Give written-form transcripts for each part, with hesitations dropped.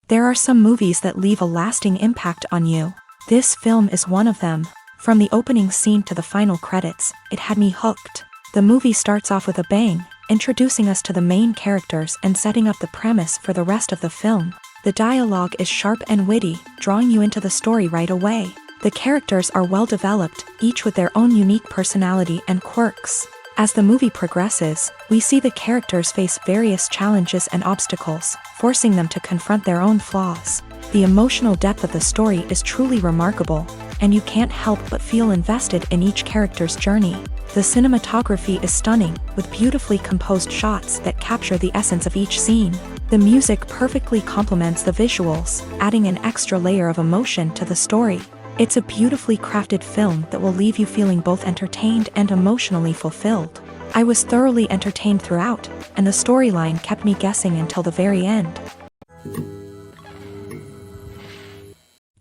There are some movies that leave a lasting impact on you. This film is one of them. From the opening scene to the final credits, it had me hooked. The movie starts off with a bang, introducing us to the main characters and setting up the premise for the rest of the film. The dialogue is sharp and witty, drawing you into the story right away. The characters are well developed, each with their own unique personality and quirks. As the movie progresses, we see the characters face various challenges and obstacles, forcing them to confront their own flaws. The emotional depth of the story is truly remarkable, and you can't help but feel invested in each character's journey. The cinematography is stunning, with beautifully composed shots that capture the essence of each scene. The music perfectly complements the visuals, adding an extra layer of emotion to the story. It's a beautifully crafted film that will leave you feeling both entertained and emotionally fulfilled. I was thoroughly entertained throughout, and the storyline kept me guessing until the very end.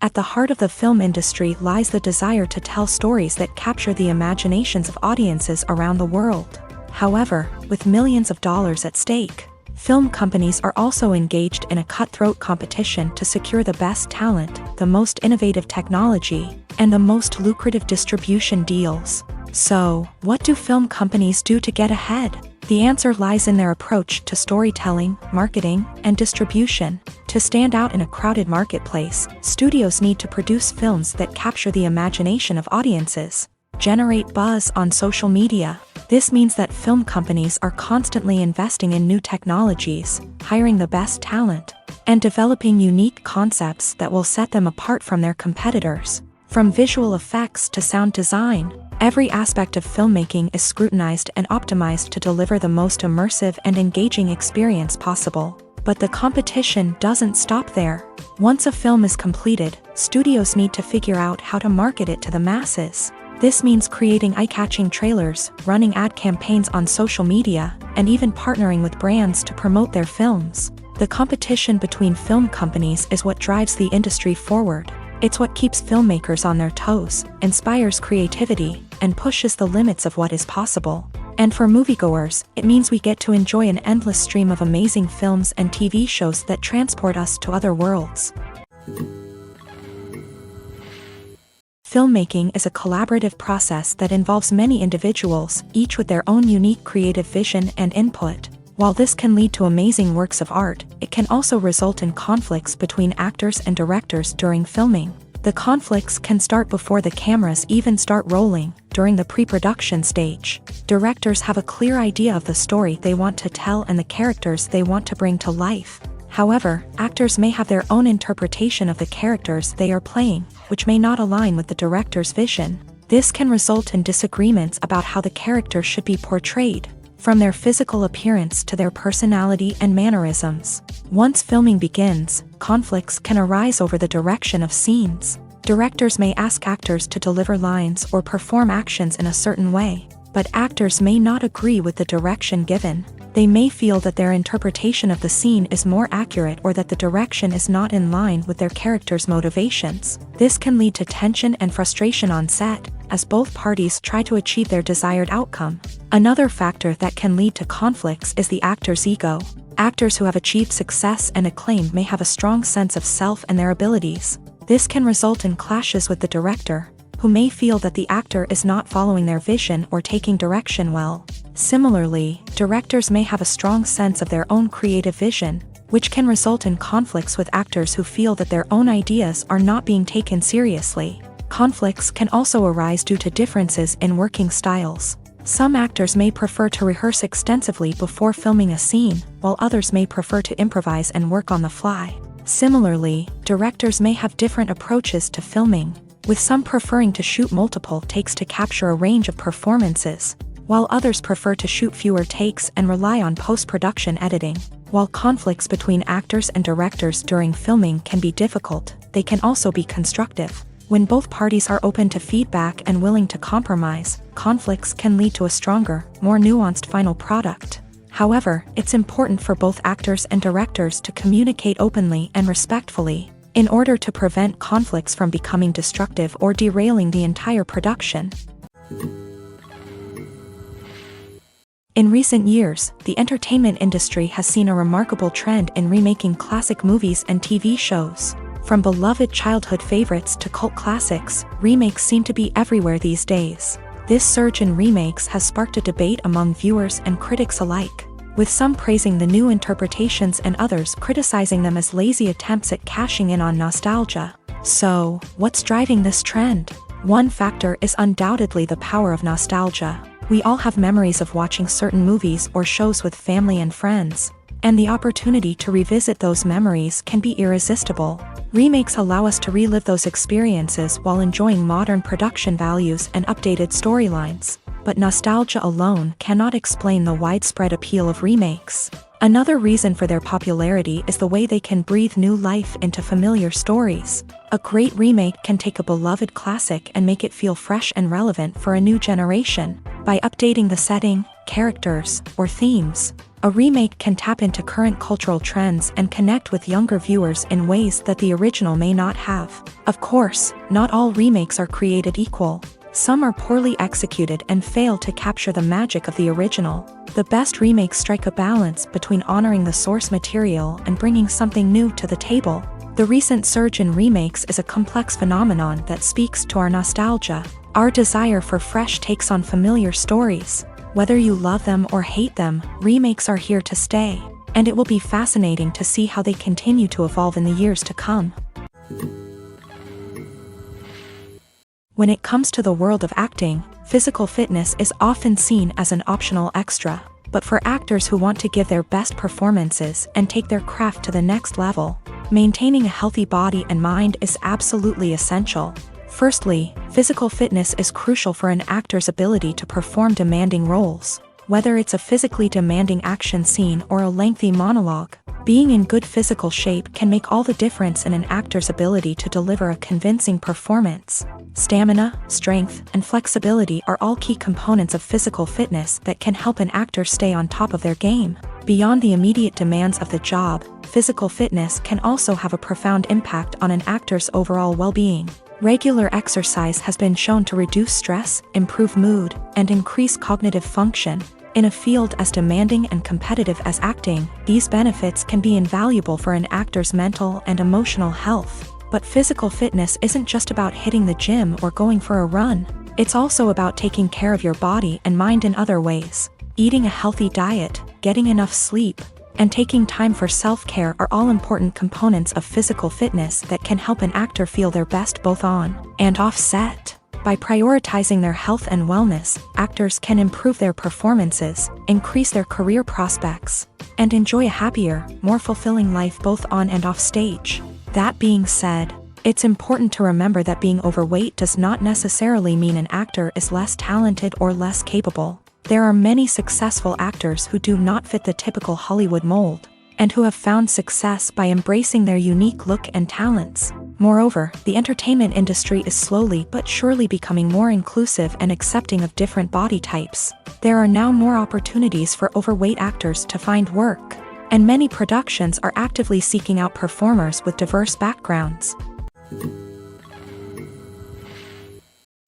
At the heart of the film industry lies the desire to tell stories that capture the imaginations of audiences around the world. However, with millions of dollars at stake, film companies are also engaged in a cutthroat competition to secure the best talent, the most innovative technology, and the most lucrative distribution deals. So, what do film companies do to get ahead? The answer lies in their approach to storytelling, marketing, and distribution. To stand out in a crowded marketplace, studios need to produce films that capture the imagination of audiences, generate buzz on social media. This means that film companies are constantly investing in new technologies, hiring the best talent, and developing unique concepts that will set them apart from their competitors. From visual effects to sound design, every aspect of filmmaking is scrutinized and optimized to deliver the most immersive and engaging experience possible. But the competition doesn't stop there. Once a film is completed, studios need to figure out how to market it to the masses. This means creating eye-catching trailers, running ad campaigns on social media, and even partnering with brands to promote their films. The competition between film companies is what drives the industry forward. It's what keeps filmmakers on their toes, inspires creativity, and pushes the limits of what is possible. And for moviegoers, it means we get to enjoy an endless stream of amazing films and TV shows that transport us to other worlds. Filmmaking is a collaborative process that involves many individuals, each with their own unique creative vision and input. While this can lead to amazing works of art, it can also result in conflicts between actors and directors during filming. The conflicts can start before the cameras even start rolling, during the pre-production stage. Directors have a clear idea of the story they want to tell and the characters they want to bring to life. However, actors may have their own interpretation of the characters they are playing, which may not align with the director's vision. This can result in disagreements about how the character should be portrayed, from their physical appearance to their personality and mannerisms. Once filming begins, conflicts can arise over the direction of scenes. Directors may ask actors to deliver lines or perform actions in a certain way, but actors may not agree with the direction given. They may feel that their interpretation of the scene is more accurate or that the direction is not in line with their character's motivations. This can lead to tension and frustration on set, as both parties try to achieve their desired outcome. Another factor that can lead to conflicts is the actor's ego. Actors who have achieved success and acclaim may have a strong sense of self and their abilities. This can result in clashes with the director, who may feel that the actor is not following their vision or taking direction well. Similarly, directors may have a strong sense of their own creative vision, which can result in conflicts with actors who feel that their own ideas are not being taken seriously. Conflicts can also arise due to differences in working styles. Some actors may prefer to rehearse extensively before filming a scene, while others may prefer to improvise and work on the fly. Similarly, directors may have different approaches to filming, with some preferring to shoot multiple takes to capture a range of performances, while others prefer to shoot fewer takes and rely on post-production editing. While conflicts between actors and directors during filming can be difficult, they can also be constructive. When both parties are open to feedback and willing to compromise, conflicts can lead to a stronger, more nuanced final product. However, it's important for both actors and directors to communicate openly and respectfully, in order to prevent conflicts from becoming destructive or derailing the entire production. In recent years, the entertainment industry has seen a remarkable trend in remaking classic movies and TV shows. From beloved childhood favorites to cult classics, remakes seem to be everywhere these days. This surge in remakes has sparked a debate among viewers and critics alike, with some praising the new interpretations and others criticizing them as lazy attempts at cashing in on nostalgia. So, what's driving this trend? One factor is undoubtedly the power of nostalgia. We all have memories of watching certain movies or shows with family and friends, and the opportunity to revisit those memories can be irresistible. Remakes allow us to relive those experiences while enjoying modern production values and updated storylines. But nostalgia alone cannot explain the widespread appeal of remakes. Another reason for their popularity is the way they can breathe new life into familiar stories. A great remake can take a beloved classic and make it feel fresh and relevant for a new generation. By updating the setting, characters, or themes, a remake can tap into current cultural trends and connect with younger viewers in ways that the original may not have. Of course, not all remakes are created equal. Some are poorly executed and fail to capture the magic of the original. The best remakes strike a balance between honoring the source material and bringing something new to the table. The recent surge in remakes is a complex phenomenon that speaks to our nostalgia, our desire for fresh takes on familiar stories. Whether you love them or hate them, remakes are here to stay, and it will be fascinating to see how they continue to evolve in the years to come. When it comes to the world of acting, physical fitness is often seen as an optional extra. But for actors who want to give their best performances and take their craft to the next level, maintaining a healthy body and mind is absolutely essential. Firstly, physical fitness is crucial for an actor's ability to perform demanding roles. Whether it's a physically demanding action scene or a lengthy monologue, being in good physical shape can make all the difference in an actor's ability to deliver a convincing performance. Stamina, strength, and flexibility are all key components of physical fitness that can help an actor stay on top of their game. Beyond the immediate demands of the job, physical fitness can also have a profound impact on an actor's overall well-being. Regular exercise has been shown to reduce stress, improve mood, and increase cognitive function. In a field as demanding and competitive as acting, these benefits can be invaluable for an actor's mental and emotional health. But physical fitness isn't just about hitting the gym or going for a run. It's also about taking care of your body and mind in other ways. Eating a healthy diet, getting enough sleep, and taking time for self-care are all important components of physical fitness that can help an actor feel their best both on and off set. By prioritizing their health and wellness, actors can improve their performances, increase their career prospects, and enjoy a happier, more fulfilling life both on and off stage. That being said, it's important to remember that being overweight does not necessarily mean an actor is less talented or less capable. There are many successful actors who do not fit the typical Hollywood mold, and who have found success by embracing their unique look and talents. Moreover, the entertainment industry is slowly but surely becoming more inclusive and accepting of different body types. There are now more opportunities for overweight actors to find work, and many productions are actively seeking out performers with diverse backgrounds.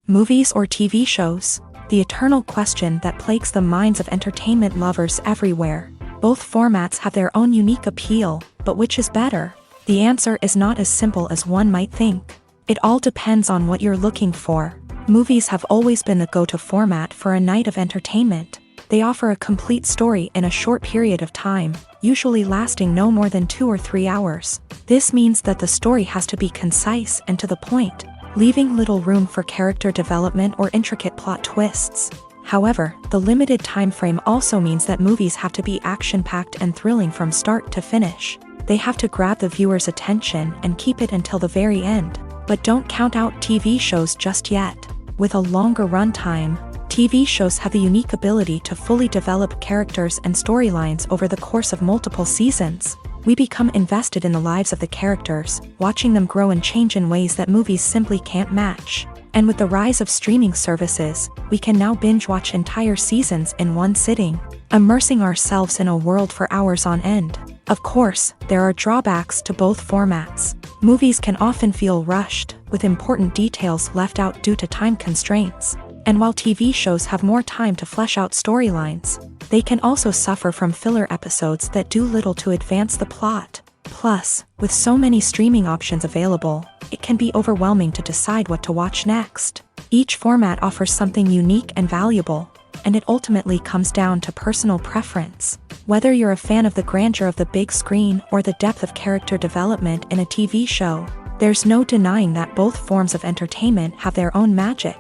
Movies or TV shows? The eternal question that plagues the minds of entertainment lovers everywhere. Both formats have their own unique appeal, but which is better? The answer is not as simple as one might think. It all depends on what you're looking for. Movies have always been the go-to format for a night of entertainment. They offer a complete story in a short period of time, usually lasting no more than 2 or 3 hours. This means that the story has to be concise and to the point, leaving little room for character development or intricate plot twists. However, the limited time frame also means that movies have to be action-packed and thrilling from start to finish. They have to grab the viewer's attention and keep it until the very end. But don't count out TV shows just yet. With a longer runtime, TV shows have the unique ability to fully develop characters and storylines over the course of multiple seasons. We become invested in the lives of the characters, watching them grow and change in ways that movies simply can't match. And with the rise of streaming services, we can now binge-watch entire seasons in one sitting, immersing ourselves in a world for hours on end. Of course, there are drawbacks to both formats. Movies can often feel rushed, with important details left out due to time constraints. And while TV shows have more time to flesh out storylines, They can also suffer from filler episodes that do little to advance the plot. Plus, with so many streaming options available, it can be overwhelming to decide what to watch next. Each format offers something unique and valuable, and it ultimately comes down to personal preference. Whether you're a fan of the grandeur of the big screen or the depth of character development in a TV show, there's no denying that both forms of entertainment have their own magic.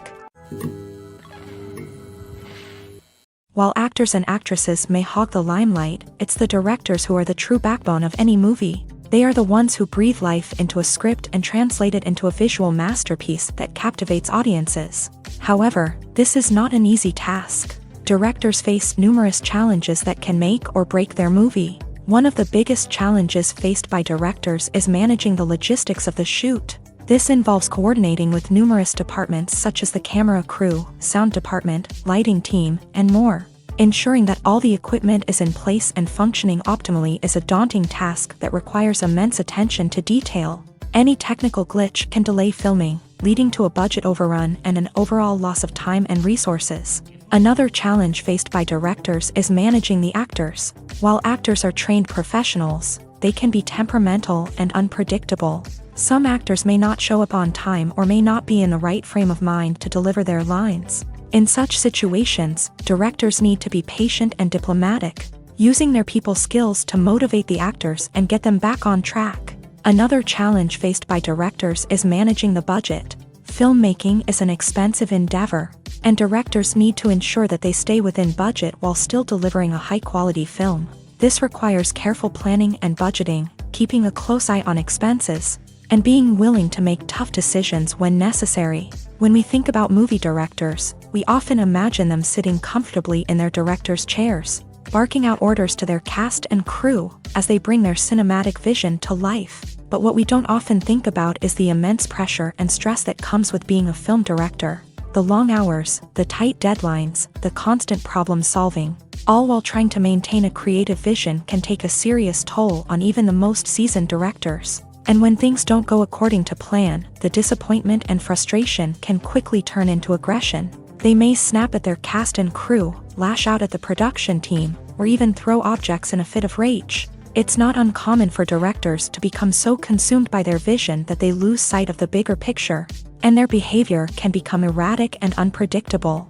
While actors and actresses may hog the limelight, it's the directors who are the true backbone of any movie. They are the ones who breathe life into a script and translate it into a visual masterpiece that captivates audiences. However, this is not an easy task. Directors face numerous challenges that can make or break their movie. One of the biggest challenges faced by directors is managing the logistics of the shoot. This involves coordinating with numerous departments such as the camera crew, sound department, lighting team, and more. Ensuring that all the equipment is in place and functioning optimally is a daunting task that requires immense attention to detail. Any technical glitch can delay filming, leading to a budget overrun and an overall loss of time and resources. Another challenge faced by directors is managing the actors. While actors are trained professionals, they can be temperamental and unpredictable. Some actors may not show up on time or may not be in the right frame of mind to deliver their lines. In such situations, directors need to be patient and diplomatic, using their people skills to motivate the actors and get them back on track. Another challenge faced by directors is managing the budget. Filmmaking is an expensive endeavor, and directors need to ensure that they stay within budget while still delivering a high-quality film. This requires careful planning and budgeting, keeping a close eye on expenses, and being willing to make tough decisions when necessary. When we think about movie directors, we often imagine them sitting comfortably in their director's chairs, barking out orders to their cast and crew as they bring their cinematic vision to life. But what we don't often think about is the immense pressure and stress that comes with being a film director. The long hours, the tight deadlines, the constant problem solving, all while trying to maintain a creative vision can take a serious toll on even the most seasoned directors. And when things don't go according to plan, the disappointment and frustration can quickly turn into aggression. They may snap at their cast and crew, lash out at the production team, or even throw objects in a fit of rage. It's not uncommon for directors to become so consumed by their vision that they lose sight of the bigger picture, and their behavior can become erratic and unpredictable.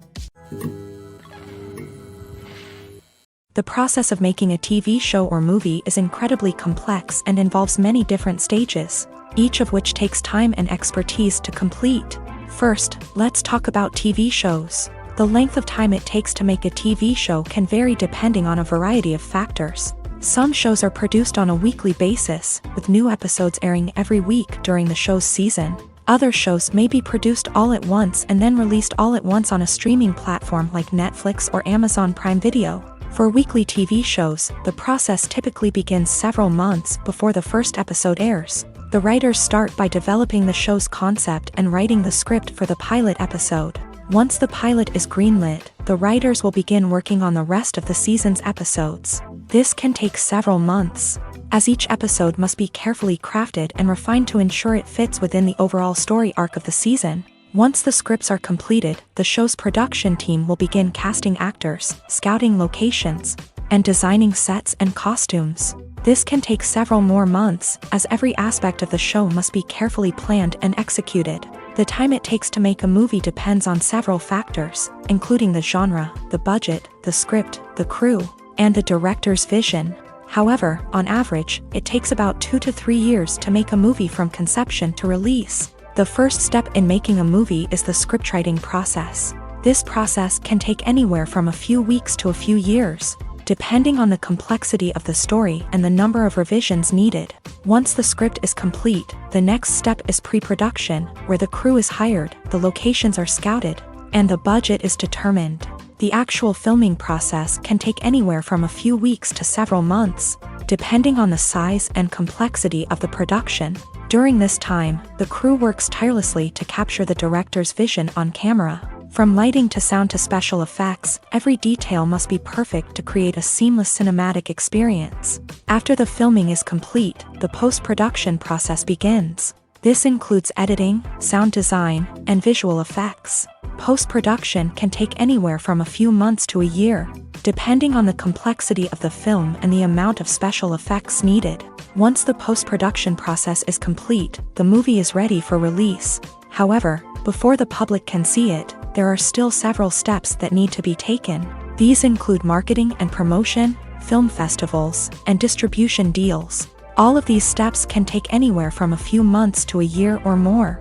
The process of making a TV show or movie is incredibly complex and involves many different stages, each of which takes time and expertise to complete. First, let's talk about TV shows. The length of time it takes to make a TV show can vary depending on a variety of factors. Some shows are produced on a weekly basis, with new episodes airing every week during the show's season. Other shows may be produced all at once and then released all at once on a streaming platform like Netflix or Amazon Prime Video. For weekly TV shows, the process typically begins several months before the first episode airs. The writers start by developing the show's concept and writing the script for the pilot episode. Once the pilot is greenlit, the writers will begin working on the rest of the season's episodes. This can take several months, as each episode must be carefully crafted and refined to ensure it fits within the overall story arc of the season. Once the scripts are completed, the show's production team will begin casting actors, scouting locations, and designing sets and costumes. This can take several more months, as every aspect of the show must be carefully planned and executed. The time it takes to make a movie depends on several factors, including the genre, the budget, the script, the crew, and the director's vision. However, on average, it takes about 2 to 3 years to make a movie from conception to release. The first step in making a movie is the scriptwriting process. This process can take anywhere from a few weeks to a few years, depending on the complexity of the story and the number of revisions needed. Once the script is complete, the next step is pre-production, where the crew is hired, the locations are scouted, and the budget is determined. The actual filming process can take anywhere from a few weeks to several months, depending on the size and complexity of the production. During this time, the crew works tirelessly to capture the director's vision on camera. From lighting to sound to special effects, every detail must be perfect to create a seamless cinematic experience. After the filming is complete, the post-production process begins. This includes editing, sound design, and visual effects. Post-production can take anywhere from a few months to a year, depending on the complexity of the film and the amount of special effects needed. Once the post-production process is complete, the movie is ready for release. However, before the public can see it, there are still several steps that need to be taken. These include marketing and promotion, film festivals, and distribution deals. All of these steps can take anywhere from a few months to a year or more.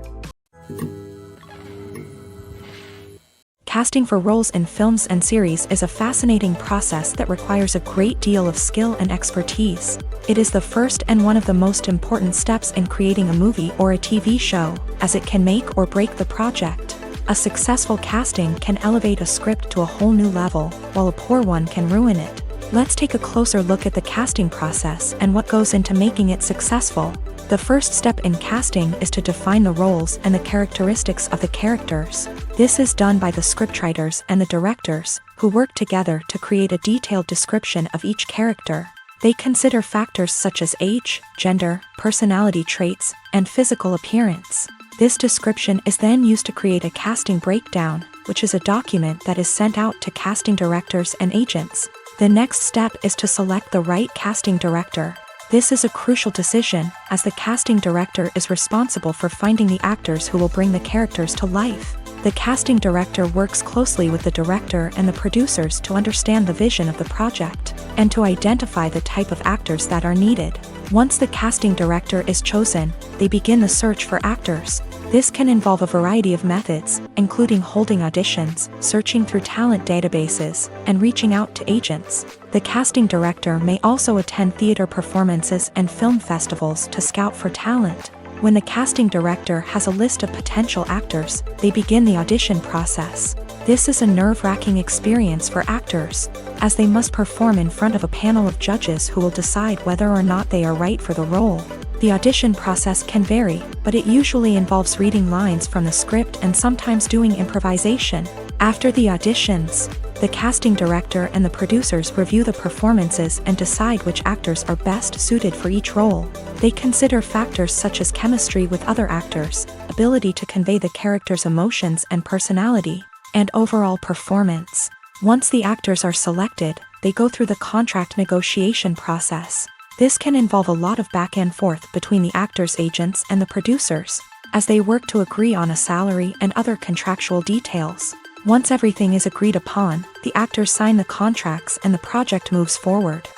Casting for roles in films and series is a fascinating process that requires a great deal of skill and expertise. It is the first and one of the most important steps in creating a movie or a TV show, as it can make or break the project. A successful casting can elevate a script to a whole new level, while a poor one can ruin it. Let's take a closer look at the casting process and what goes into making it successful. The first step in casting is to define the roles and the characteristics of the characters. This is done by the scriptwriters and the directors, who work together to create a detailed description of each character. They consider factors such as age, gender, personality traits, and physical appearance. This description is then used to create a casting breakdown, which is a document that is sent out to casting directors and agents. The next step is to select the right casting director. This is a crucial decision, as the casting director is responsible for finding the actors who will bring the characters to life. The casting director works closely with the director and the producers to understand the vision of the project, and to identify the type of actors that are needed. Once the casting director is chosen, they begin the search for actors. This can involve a variety of methods, including holding auditions, searching through talent databases, and reaching out to agents. The casting director may also attend theater performances and film festivals to scout for talent. When the casting director has a list of potential actors, they begin the audition process. This is a nerve-wracking experience for actors, as they must perform in front of a panel of judges who will decide whether or not they are right for the role. The audition process can vary, but it usually involves reading lines from the script and sometimes doing improvisation. After the auditions, the casting director and the producers review the performances and decide which actors are best suited for each role. They consider factors such as chemistry with other actors, ability to convey the character's emotions and personality, and overall performance. Once the actors are selected, they go through the contract negotiation process. This can involve a lot of back and forth between the actors' agents and the producers, as they work to agree on a salary and other contractual details. Once everything is agreed upon, the actors sign the contracts and the project moves forward.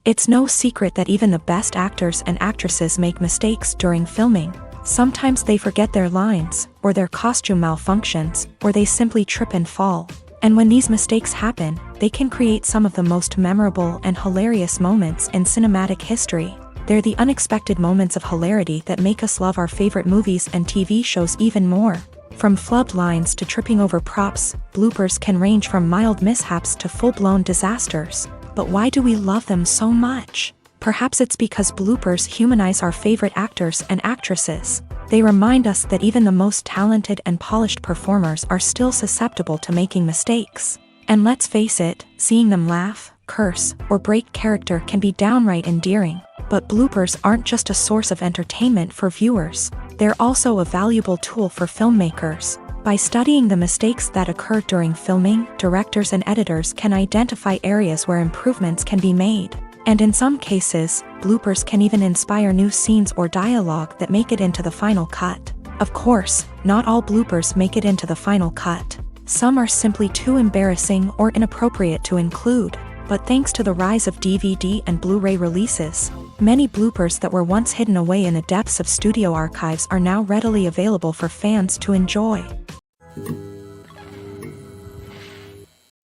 It's no secret that even the best actors and actresses make mistakes during filming. Sometimes they forget their lines, or their costume malfunctions, or they simply trip and fall. And when these mistakes happen, they can create some of the most memorable and hilarious moments in cinematic history. They're the unexpected moments of hilarity that make us love our favorite movies and TV shows even more. From flubbed lines to tripping over props, bloopers can range from mild mishaps to full-blown disasters. But why do we love them so much? Perhaps it's because bloopers humanize our favorite actors and actresses. They remind us that even the most talented and polished performers are still susceptible to making mistakes. And let's face it, seeing them laugh, curse, or break character can be downright endearing. But bloopers aren't just a source of entertainment for viewers. They're also a valuable tool for filmmakers. By studying the mistakes that occur during filming, directors and editors can identify areas where improvements can be made. And in some cases, bloopers can even inspire new scenes or dialogue that make it into the final cut. Of course, not all bloopers make it into the final cut. Some are simply too embarrassing or inappropriate to include. But thanks to the rise of DVD and Blu-ray releases, many bloopers that were once hidden away in the depths of studio archives are now readily available for fans to enjoy.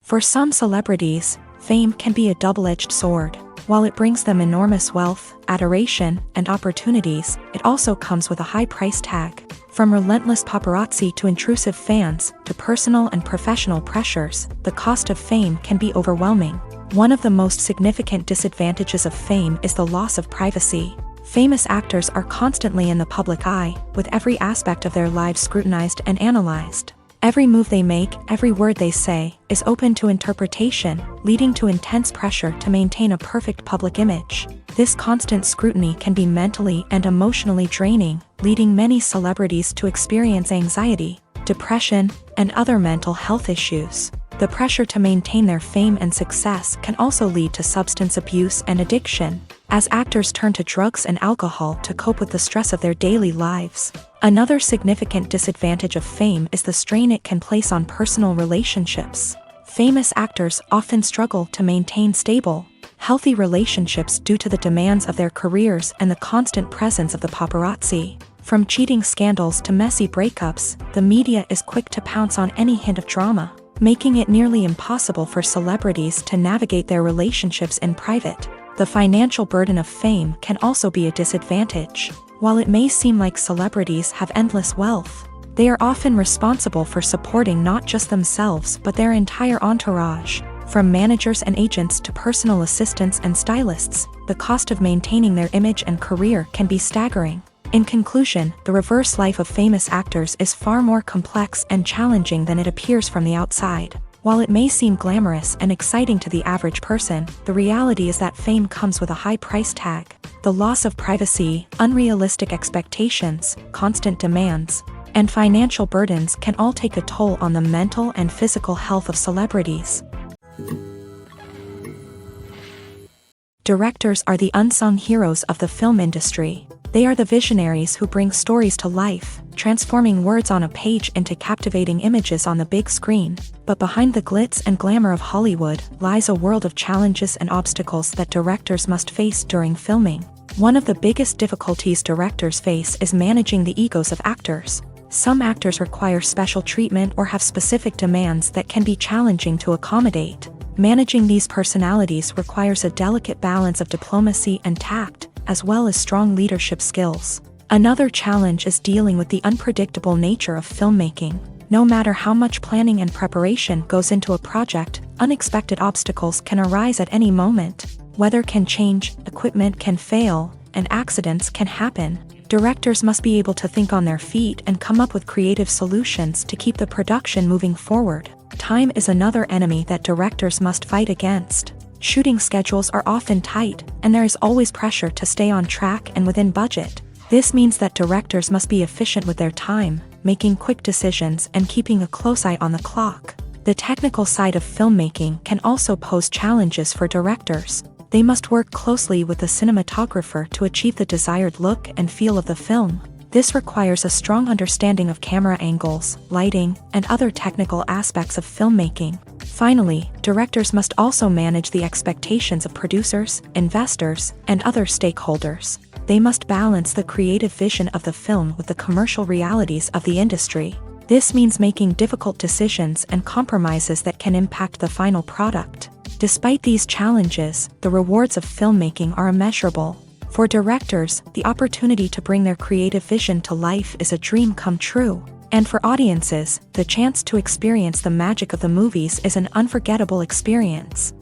For some celebrities, fame can be a double-edged sword. While it brings them enormous wealth, adoration, and opportunities, it also comes with a high price tag. From relentless paparazzi to intrusive fans, to personal and professional pressures, the cost of fame can be overwhelming. One of the most significant disadvantages of fame is the loss of privacy. Famous actors are constantly in the public eye, with every aspect of their lives scrutinized and analyzed. Every move they make, every word they say, is open to interpretation, leading to intense pressure to maintain a perfect public image. This constant scrutiny can be mentally and emotionally draining, leading many celebrities to experience anxiety, depression, and other mental health issues. The pressure to maintain their fame and success can also lead to substance abuse and addiction, as actors turn to drugs and alcohol to cope with the stress of their daily lives. Another significant disadvantage of fame is the strain it can place on personal relationships. Famous actors often struggle to maintain stable, healthy relationships due to the demands of their careers and the constant presence of the paparazzi. From cheating scandals to messy breakups, the media is quick to pounce on any hint of drama, making it nearly impossible for celebrities to navigate their relationships in private. The financial burden of fame can also be a disadvantage. While it may seem like celebrities have endless wealth, they are often responsible for supporting not just themselves but their entire entourage. From managers and agents to personal assistants and stylists, the cost of maintaining their image and career can be staggering. In conclusion, the reverse life of famous actors is far more complex and challenging than it appears from the outside. While it may seem glamorous and exciting to the average person, the reality is that fame comes with a high price tag. The loss of privacy, unrealistic expectations, constant demands, and financial burdens can all take a toll on the mental and physical health of celebrities. Directors are the unsung heroes of the film industry. They are the visionaries who bring stories to life, transforming words on a page into captivating images on the big screen. But behind the glitz and glamour of Hollywood lies a world of challenges and obstacles that directors must face during filming. One of the biggest difficulties directors face is managing the egos of actors. Some actors require special treatment or have specific demands that can be challenging to accommodate. Managing these personalities requires a delicate balance of diplomacy and tact, as well as strong leadership skills. Another challenge is dealing with the unpredictable nature of filmmaking. No matter how much planning and preparation goes into a project, unexpected obstacles can arise at any moment. Weather can change, equipment can fail, and accidents can happen. Directors must be able to think on their feet and come up with creative solutions to keep the production moving forward. Time is another enemy that directors must fight against. Shooting schedules are often tight, and there is always pressure to stay on track and within budget. This means that directors must be efficient with their time, making quick decisions and keeping a close eye on the clock. The technical side of filmmaking can also pose challenges for directors. They must work closely with the cinematographer to achieve the desired look and feel of the film. This requires a strong understanding of camera angles, lighting, and other technical aspects of filmmaking. Finally, directors must also manage the expectations of producers, investors, and other stakeholders. They must balance the creative vision of the film with the commercial realities of the industry. This means making difficult decisions and compromises that can impact the final product. Despite these challenges, the rewards of filmmaking are immeasurable. For directors, the opportunity to bring their creative vision to life is a dream come true. And for audiences, the chance to experience the magic of the movies is an unforgettable experience.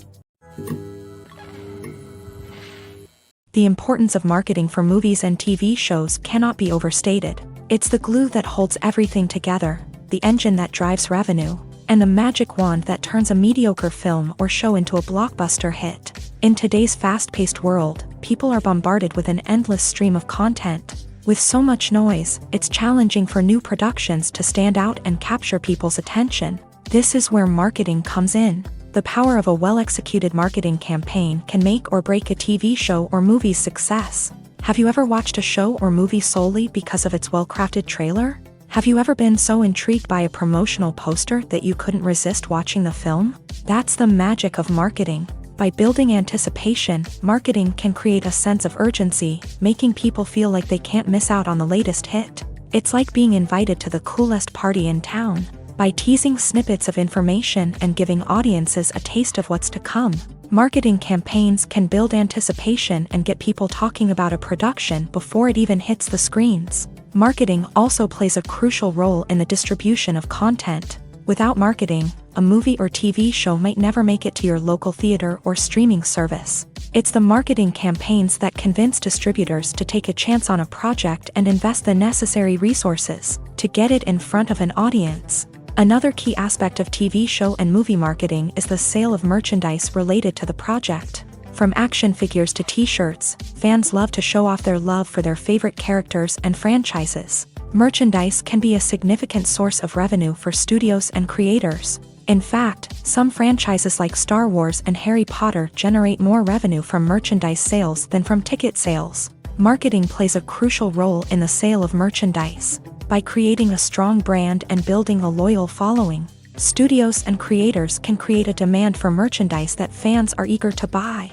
The importance of marketing for movies and TV shows cannot be overstated. It's the glue that holds everything together, the engine that drives revenue, and the magic wand that turns a mediocre film or show into a blockbuster hit. In today's fast-paced world, people are bombarded with an endless stream of content. With so much noise, it's challenging for new productions to stand out and capture people's attention. This is where marketing comes in. The power of a well-executed marketing campaign can make or break a TV show or movie's success. Have you ever watched a show or movie solely because of its well-crafted trailer? Have you ever been so intrigued by a promotional poster that you couldn't resist watching the film? That's the magic of marketing. By building anticipation, marketing can create a sense of urgency, making people feel like they can't miss out on the latest hit. It's like being invited to the coolest party in town. By teasing snippets of information and giving audiences a taste of what's to come, marketing campaigns can build anticipation and get people talking about a production before it even hits the screens. Marketing also plays a crucial role in the distribution of content. Without marketing, a movie or TV show might never make it to your local theater or streaming service. It's the marketing campaigns that convince distributors to take a chance on a project and invest the necessary resources to get it in front of an audience. Another key aspect of TV show and movie marketing is the sale of merchandise related to the project. From action figures to t-shirts, fans love to show off their love for their favorite characters and franchises. Merchandise can be a significant source of revenue for studios and creators. In fact, some franchises like Star Wars and Harry Potter generate more revenue from merchandise sales than from ticket sales. Marketing plays a crucial role in the sale of merchandise. By creating a strong brand and building a loyal following, studios and creators can create a demand for merchandise that fans are eager to buy.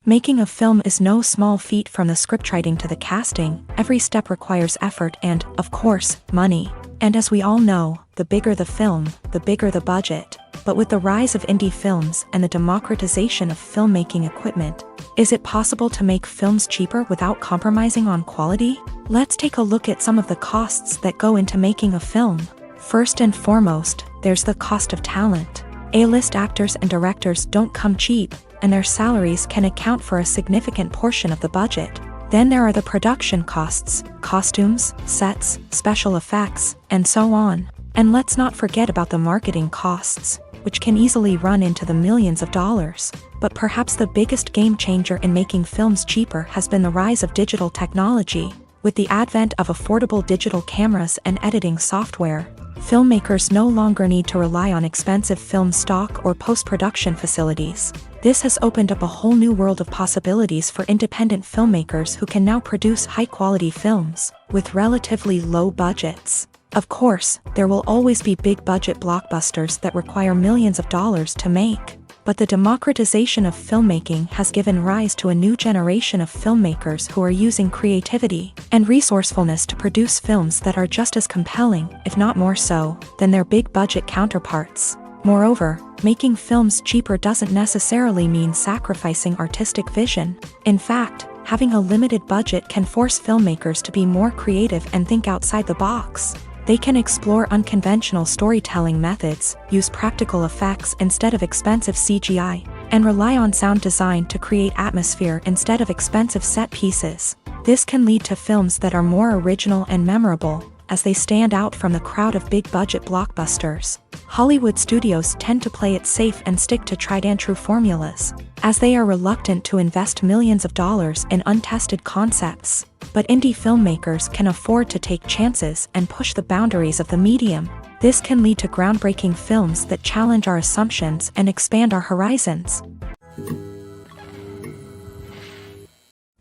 Making a film is no small feat. From the scriptwriting to the casting, every step requires effort and, of course, money. And as we all know, the bigger the film, the bigger the budget. But with the rise of indie films and the democratization of filmmaking equipment, is it possible to make films cheaper without compromising on quality? Let's take a look at some of the costs that go into making a film. First and foremost, there's the cost of talent. A-list actors and directors don't come cheap, and their salaries can account for a significant portion of the budget. Then there are the production costs, costumes, sets, special effects, and so on. And let's not forget about the marketing costs, which can easily run into the millions of dollars. But perhaps the biggest game changer in making films cheaper has been the rise of digital technology. With the advent of affordable digital cameras and editing software, filmmakers no longer need to rely on expensive film stock or post-production facilities. This has opened up a whole new world of possibilities for independent filmmakers who can now produce high-quality films with relatively low budgets. Of course, there will always be big-budget blockbusters that require millions of dollars to make. But the democratization of filmmaking has given rise to a new generation of filmmakers who are using creativity and resourcefulness to produce films that are just as compelling, if not more so, than their big-budget counterparts. Moreover, making films cheaper doesn't necessarily mean sacrificing artistic vision. In fact, having a limited budget can force filmmakers to be more creative and think outside the box. They can explore unconventional storytelling methods, use practical effects instead of expensive CGI, and rely on sound design to create atmosphere instead of expensive set pieces. This can lead to films that are more original and memorable, as they stand out from the crowd of big-budget blockbusters. Hollywood studios tend to play it safe and stick to tried-and-true formulas, as they are reluctant to invest millions of dollars in untested concepts. But indie filmmakers can afford to take chances and push the boundaries of the medium. This can lead to groundbreaking films that challenge our assumptions and expand our horizons.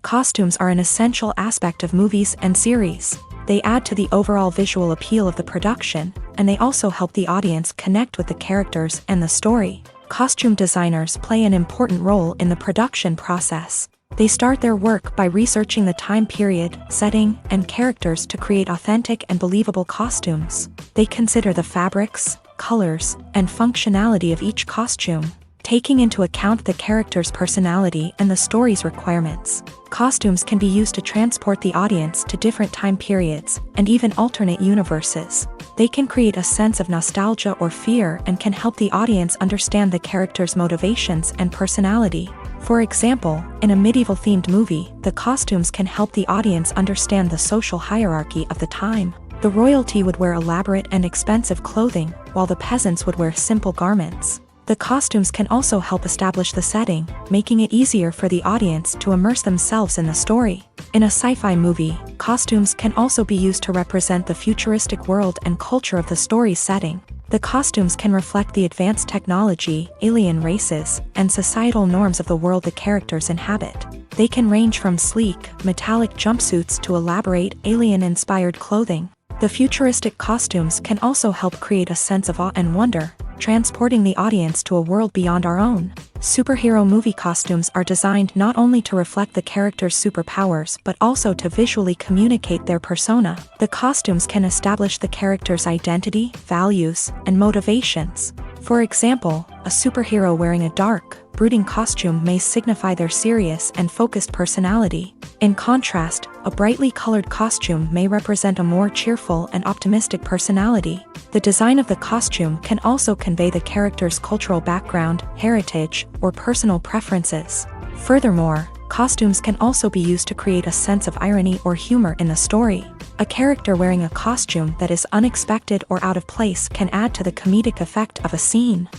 Costumes are an essential aspect of movies and series. They add to the overall visual appeal of the production, and they also help the audience connect with the characters and the story. Costume designers play an important role in the production process. They start their work by researching the time period, setting, and characters to create authentic and believable costumes. They consider the fabrics, colors, and functionality of each costume, taking into account the character's personality and the story's requirements. Costumes can be used to transport the audience to different time periods and even alternate universes. They can create a sense of nostalgia or fear and can help the audience understand the character's motivations and personality. For example, in a medieval-themed movie, the costumes can help the audience understand the social hierarchy of the time. The royalty would wear elaborate and expensive clothing, while the peasants would wear simple garments. The costumes can also help establish the setting, making it easier for the audience to immerse themselves in the story. In a sci-fi movie, costumes can also be used to represent the futuristic world and culture of the story's setting. The costumes can reflect the advanced technology, alien races, and societal norms of the world the characters inhabit. They can range from sleek, metallic jumpsuits to elaborate, alien-inspired clothing. The futuristic costumes can also help create a sense of awe and wonder, transporting the audience to a world beyond our own. Superhero movie costumes are designed not only to reflect the character's superpowers but also to visually communicate their persona. The costumes can establish the character's identity, values, and motivations. For example, a superhero wearing a dark, brooding costume may signify their serious and focused personality. In contrast, a brightly colored costume may represent a more cheerful and optimistic personality. The design of the costume can also convey the character's cultural background, heritage, or personal preferences. Furthermore, costumes can also be used to create a sense of irony or humor in the story. A character wearing a costume that is unexpected or out of place can add to the comedic effect of a scene.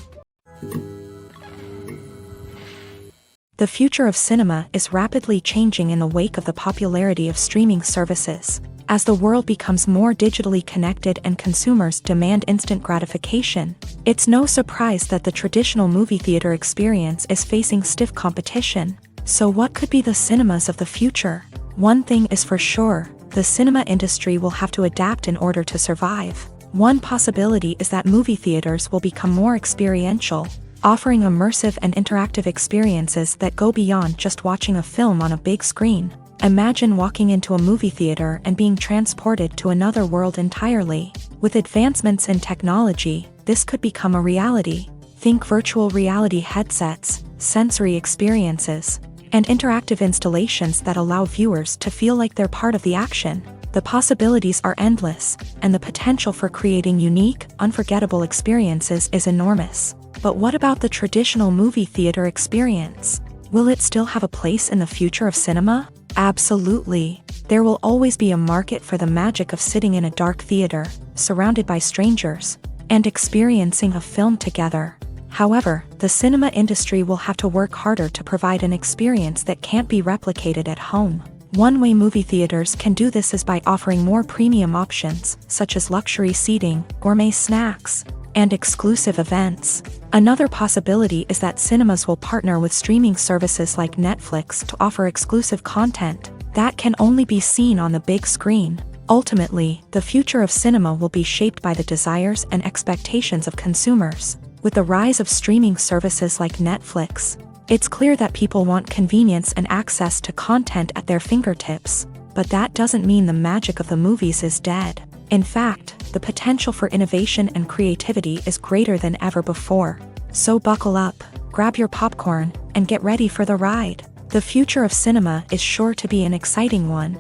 The future of cinema is rapidly changing in the wake of the popularity of streaming services. As the world becomes more digitally connected and consumers demand instant gratification, it's no surprise that the traditional movie theater experience is facing stiff competition. So what could be the cinemas of the future? One thing is for sure, the cinema industry will have to adapt in order to survive. One possibility is that movie theaters will become more experiential, offering immersive and interactive experiences that go beyond just watching a film on a big screen. Imagine walking into a movie theater and being transported to another world entirely. With advancements in technology, this could become a reality. Think virtual reality headsets, sensory experiences, and interactive installations that allow viewers to feel like they're part of the action. The possibilities are endless, and the potential for creating unique, unforgettable experiences is enormous. But what about the traditional movie theater experience? Will it still have a place in the future of cinema? Absolutely. There will always be a market for the magic of sitting in a dark theater, surrounded by strangers, and experiencing a film together. However, the cinema industry will have to work harder to provide an experience that can't be replicated at home. One way movie theaters can do this is by offering more premium options, such as luxury seating, gourmet snacks, and exclusive events. Another possibility is that cinemas will partner with streaming services like Netflix to offer exclusive content that can only be seen on the big screen. Ultimately, the future of cinema will be shaped by the desires and expectations of consumers. With the rise of streaming services like Netflix, it's clear that people want convenience and access to content at their fingertips. But that doesn't mean the magic of the movies is dead. In fact, the potential for innovation and creativity is greater than ever before. So buckle up, grab your popcorn, and get ready for the ride. The future of cinema is sure to be an exciting one.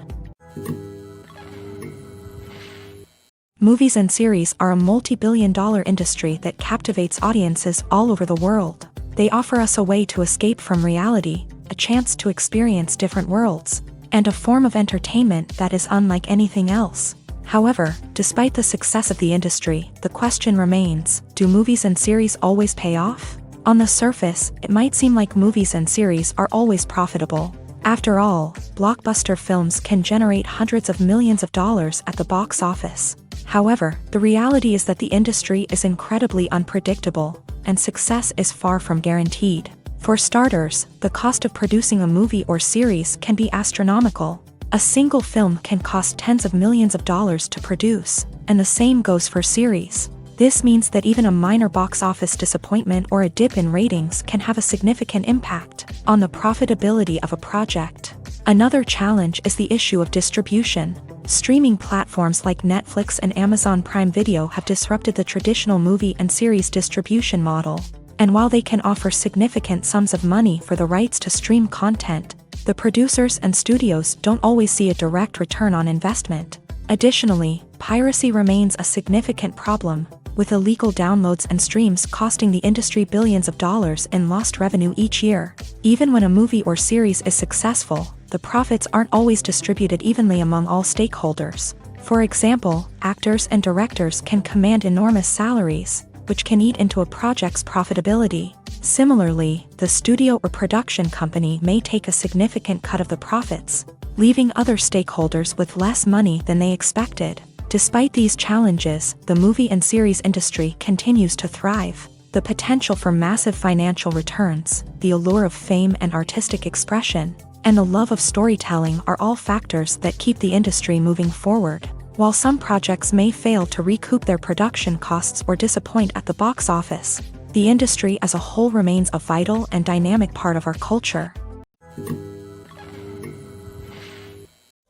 Movies and series are a multi-billion-dollar industry that captivates audiences all over the world. They offer us a way to escape from reality, a chance to experience different worlds, and a form of entertainment that is unlike anything else. However, despite the success of the industry, the question remains, do movies and series always pay off? On the surface, it might seem like movies and series are always profitable. After all, blockbuster films can generate hundreds of millions of dollars at the box office. However, the reality is that the industry is incredibly unpredictable, and success is far from guaranteed. For starters, the cost of producing a movie or series can be astronomical. A single film can cost tens of millions of dollars to produce, and the same goes for series. This means that even a minor box office disappointment or a dip in ratings can have a significant impact on the profitability of a project. Another challenge is the issue of distribution. Streaming platforms like Netflix and Amazon Prime Video have disrupted the traditional movie and series distribution model. And while they can offer significant sums of money for the rights to stream content, the producers and studios don't always see a direct return on investment. Additionally, piracy remains a significant problem, with illegal downloads and streams costing the industry billions of dollars in lost revenue each year. Even when a movie or series is successful, the profits aren't always distributed evenly among all stakeholders. For example, actors and directors can command enormous salaries, which can eat into a project's profitability. Similarly, the studio or production company may take a significant cut of the profits, leaving other stakeholders with less money than they expected. Despite these challenges, the movie and series industry continues to thrive. The potential for massive financial returns, the allure of fame and artistic expression, and the love of storytelling are all factors that keep the industry moving forward. While some projects may fail to recoup their production costs or disappoint at the box office, the industry as a whole remains a vital and dynamic part of our culture.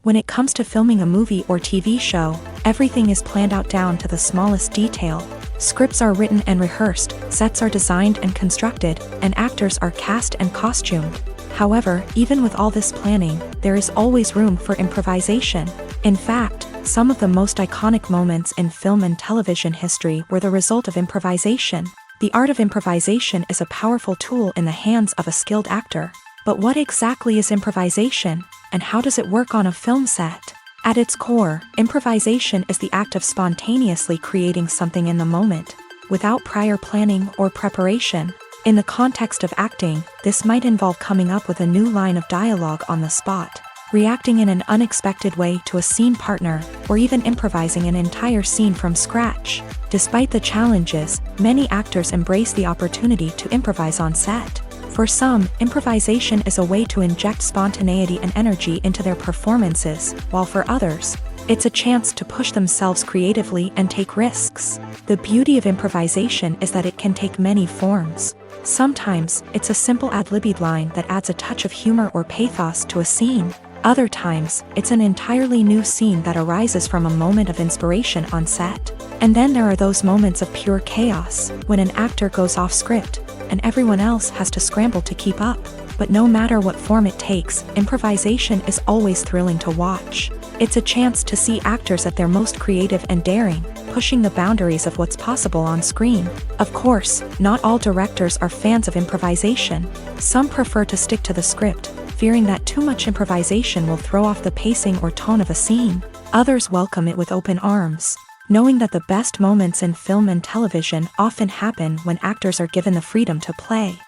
When it comes to filming a movie or TV show, everything is planned out down to the smallest detail. Scripts are written and rehearsed, sets are designed and constructed, and actors are cast and costumed. However, even with all this planning, there is always room for improvisation. In fact, some of the most iconic moments in film and television history were the result of improvisation. The art of improvisation is a powerful tool in the hands of a skilled actor. But what exactly is improvisation, and how does it work on a film set? At its core, improvisation is the act of spontaneously creating something in the moment, without prior planning or preparation. In the context of acting, this might involve coming up with a new line of dialogue on the spot, reacting in an unexpected way to a scene partner, or even improvising an entire scene from scratch. Despite the challenges, many actors embrace the opportunity to improvise on set. For some, improvisation is a way to inject spontaneity and energy into their performances, while for others, it's a chance to push themselves creatively and take risks. The beauty of improvisation is that it can take many forms. Sometimes, it's a simple ad-libbed line that adds a touch of humor or pathos to a scene. Other times, it's an entirely new scene that arises from a moment of inspiration on set. And then there are those moments of pure chaos, when an actor goes off script, and everyone else has to scramble to keep up. But no matter what form it takes, improvisation is always thrilling to watch. It's a chance to see actors at their most creative and daring, pushing the boundaries of what's possible on screen. Of course, not all directors are fans of improvisation. Some prefer to stick to the script, fearing that too much improvisation will throw off the pacing or tone of a scene. Others welcome it with open arms, knowing that the best moments in film and television often happen when actors are given the freedom to play.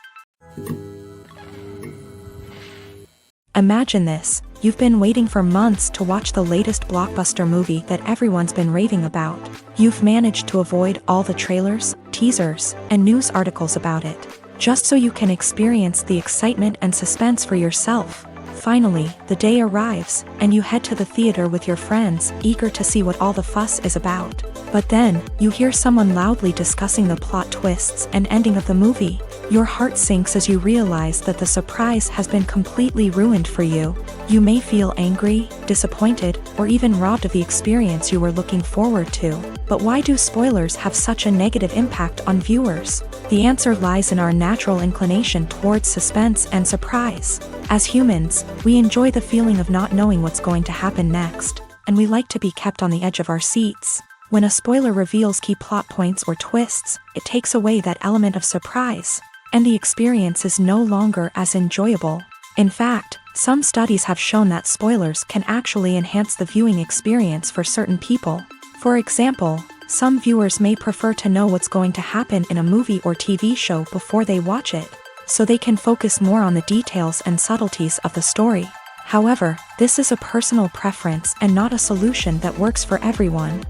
Imagine this: you've been waiting for months to watch the latest blockbuster movie that everyone's been raving about. You've managed to avoid all the trailers, teasers, and news articles about it, just so you can experience the excitement and suspense for yourself. Finally, the day arrives, and you head to the theater with your friends, eager to see what all the fuss is about. But then, you hear someone loudly discussing the plot twists and ending of the movie. Your heart sinks as you realize that the surprise has been completely ruined for you. You may feel angry, disappointed, or even robbed of the experience you were looking forward to. But why do spoilers have such a negative impact on viewers? The answer lies in our natural inclination towards suspense and surprise. As humans, we enjoy the feeling of not knowing what's going to happen next, and we like to be kept on the edge of our seats. When a spoiler reveals key plot points or twists, it takes away that element of surprise, and the experience is no longer as enjoyable. In fact, some studies have shown that spoilers can actually enhance the viewing experience for certain people. For example, some viewers may prefer to know what's going to happen in a movie or TV show before they watch it, so they can focus more on the details and subtleties of the story. However, this is a personal preference and not a solution that works for everyone.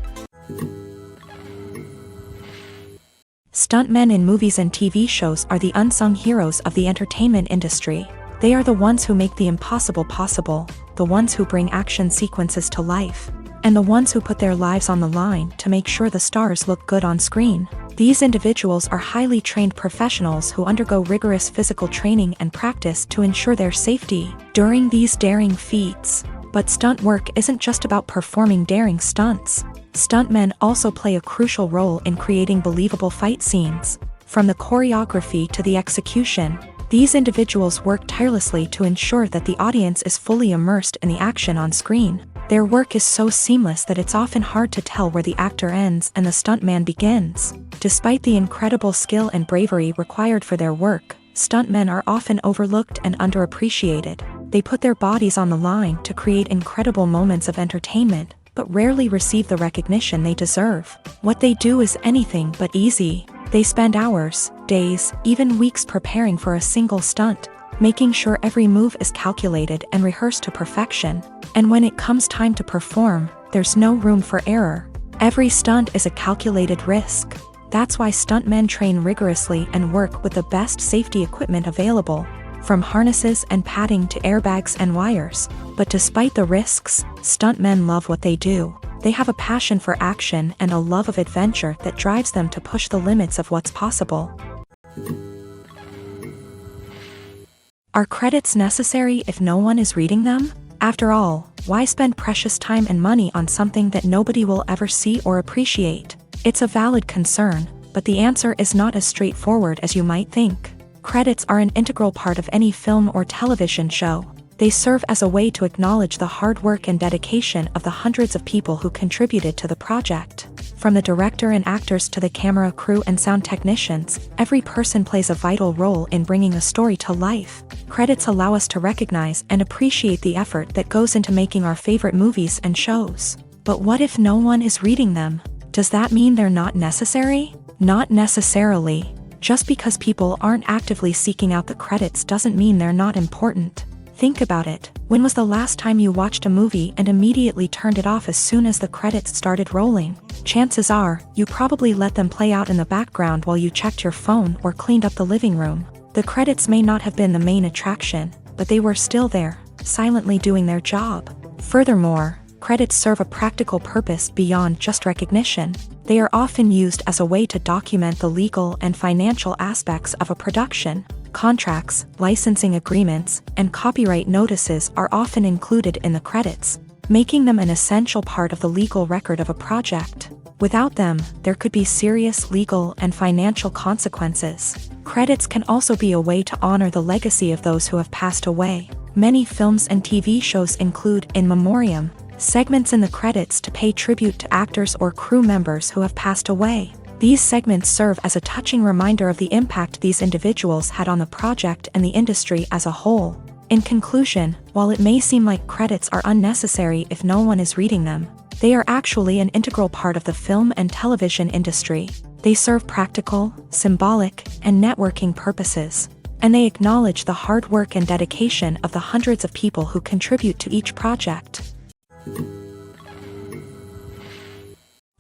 Stuntmen in movies and TV shows are the unsung heroes of the entertainment industry. They are the ones who make the impossible possible, the ones who bring action sequences to life, and the ones who put their lives on the line to make sure the stars look good on screen. These individuals are highly trained professionals who undergo rigorous physical training and practice to ensure their safety during these daring feats. But stunt work isn't just about performing daring stunts. Stuntmen also play a crucial role in creating believable fight scenes. From the choreography to the execution, these individuals work tirelessly to ensure that the audience is fully immersed in the action on screen. Their work is so seamless that it's often hard to tell where the actor ends and the stuntman begins. Despite the incredible skill and bravery required for their work, stuntmen are often overlooked and underappreciated. They put their bodies on the line to create incredible moments of entertainment, but rarely receive the recognition they deserve. What they do is anything but easy. They spend hours, days, even weeks preparing for a single stunt, making sure every move is calculated and rehearsed to perfection. And when it comes time to perform, there's no room for error. Every stunt is a calculated risk. That's why stuntmen train rigorously and work with the best safety equipment available, from harnesses and padding to airbags and wires. But despite the risks, stuntmen love what they do. They have a passion for action and a love of adventure that drives them to push the limits of what's possible. Are credits necessary if no one is reading them? After all, why spend precious time and money on something that nobody will ever see or appreciate? It's a valid concern, but the answer is not as straightforward as you might think. Credits are an integral part of any film or television show. They serve as a way to acknowledge the hard work and dedication of the hundreds of people who contributed to the project. From the director and actors to the camera crew and sound technicians, every person plays a vital role in bringing a story to life. Credits allow us to recognize and appreciate the effort that goes into making our favorite movies and shows. But what if no one is reading them? Does that mean they're not necessary? Not necessarily. Just because people aren't actively seeking out the credits doesn't mean they're not important. Think about it. When was the last time you watched a movie and immediately turned it off as soon as the credits started rolling? Chances are, you probably let them play out in the background while you checked your phone or cleaned up the living room. The credits may not have been the main attraction, but they were still there, silently doing their job. Furthermore, credits serve a practical purpose beyond just recognition. They are often used as a way to document the legal and financial aspects of a production. Contracts, licensing agreements, and copyright notices are often included in the credits, making them an essential part of the legal record of a project. Without them, there could be serious legal and financial consequences. Credits can also be a way to honor the legacy of those who have passed away. Many films and TV shows include in memoriam segments in the credits to pay tribute to actors or crew members who have passed away. These segments serve as a touching reminder of the impact these individuals had on the project and the industry as a whole. In conclusion, while it may seem like credits are unnecessary if no one is reading them, they are actually an integral part of the film and television industry. They serve practical, symbolic, and networking purposes, and they acknowledge the hard work and dedication of the hundreds of people who contribute to each project.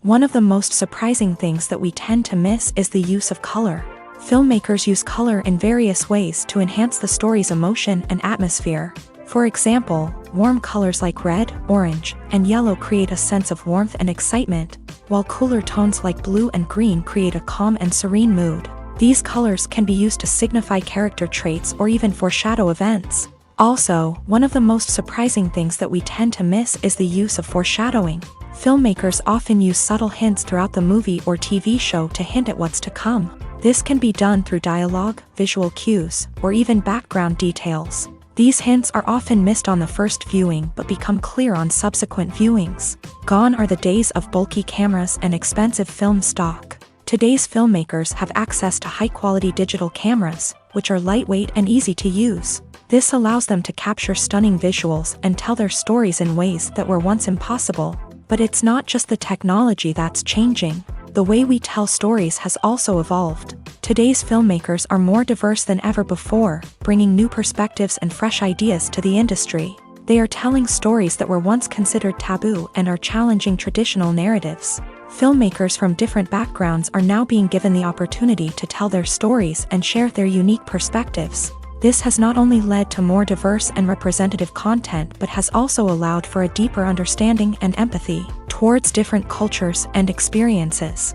One of the most surprising things that we tend to miss is the use of color. Filmmakers use color in various ways to enhance the story's emotion and atmosphere. For example, warm colors like red, orange, and yellow create a sense of warmth and excitement, while cooler tones like blue and green create a calm and serene mood. These colors can be used to signify character traits or even foreshadow events. Also, one of the most surprising things that we tend to miss is the use of foreshadowing. Filmmakers often use subtle hints throughout the movie or TV show to hint at what's to come. This can be done through dialogue, visual cues, or even background details. These hints are often missed on the first viewing but become clear on subsequent viewings. Gone are the days of bulky cameras and expensive film stock. Today's filmmakers have access to high-quality digital cameras, which are lightweight and easy to use. This allows them to capture stunning visuals and tell their stories in ways that were once impossible. But it's not just the technology that's changing. The way we tell stories has also evolved. Today's filmmakers are more diverse than ever before, bringing new perspectives and fresh ideas to the industry. They are telling stories that were once considered taboo and are challenging traditional narratives. Filmmakers from different backgrounds are now being given the opportunity to tell their stories and share their unique perspectives. This has not only led to more diverse and representative content but has also allowed for a deeper understanding and empathy towards different cultures and experiences.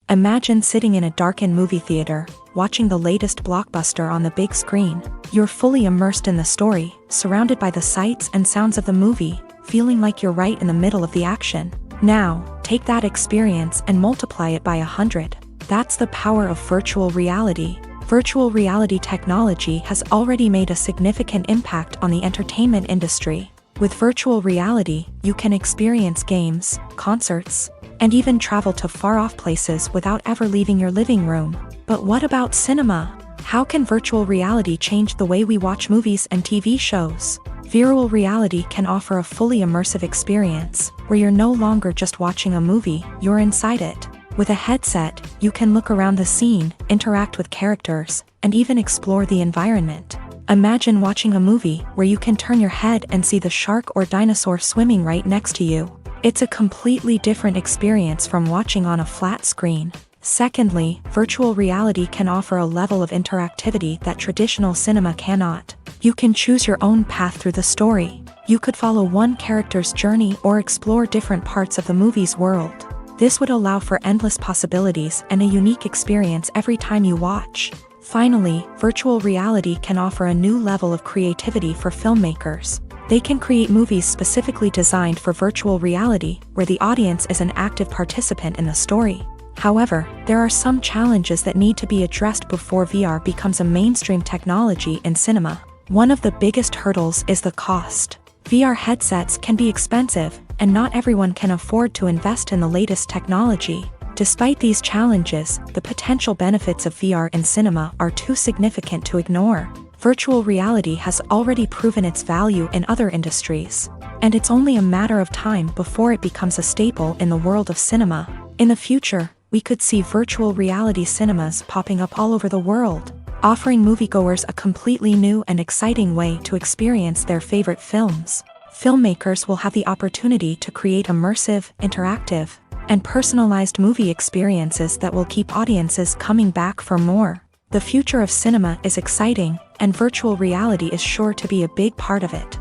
Imagine sitting in a darkened movie theater, watching the latest blockbuster on the big screen. You're fully immersed in the story, surrounded by the sights and sounds of the movie, feeling like you're right in the middle of the action. Now, take that experience and multiply it by 100. That's the power of virtual reality. Virtual reality technology has already made a significant impact on the entertainment industry. With virtual reality, you can experience games, concerts, and even travel to far-off places without ever leaving your living room. But what about cinema? How can virtual reality change the way we watch movies and TV shows? Virtual reality can offer a fully immersive experience, where you're no longer just watching a movie, you're inside it. With a headset, you can look around the scene, interact with characters, and even explore the environment. Imagine watching a movie where you can turn your head and see the shark or dinosaur swimming right next to you. It's a completely different experience from watching on a flat screen. Secondly, virtual reality can offer a level of interactivity that traditional cinema cannot. You can choose your own path through the story. You could follow one character's journey or explore different parts of the movie's world. This would allow for endless possibilities and a unique experience every time you watch. Finally, virtual reality can offer a new level of creativity for filmmakers. They can create movies specifically designed for virtual reality, where the audience is an active participant in the story. However, there are some challenges that need to be addressed before VR becomes a mainstream technology in cinema. One of the biggest hurdles is the cost. VR headsets can be expensive, and not everyone can afford to invest in the latest technology. Despite these challenges, the potential benefits of VR in cinema are too significant to ignore. Virtual reality has already proven its value in other industries, and it's only a matter of time before it becomes a staple in the world of cinema. In the future, we could see virtual reality cinemas popping up all over the world, offering moviegoers a completely new and exciting way to experience their favorite films. Filmmakers will have the opportunity to create immersive, interactive, and personalized movie experiences that will keep audiences coming back for more. The future of cinema is exciting, and virtual reality is sure to be a big part of it.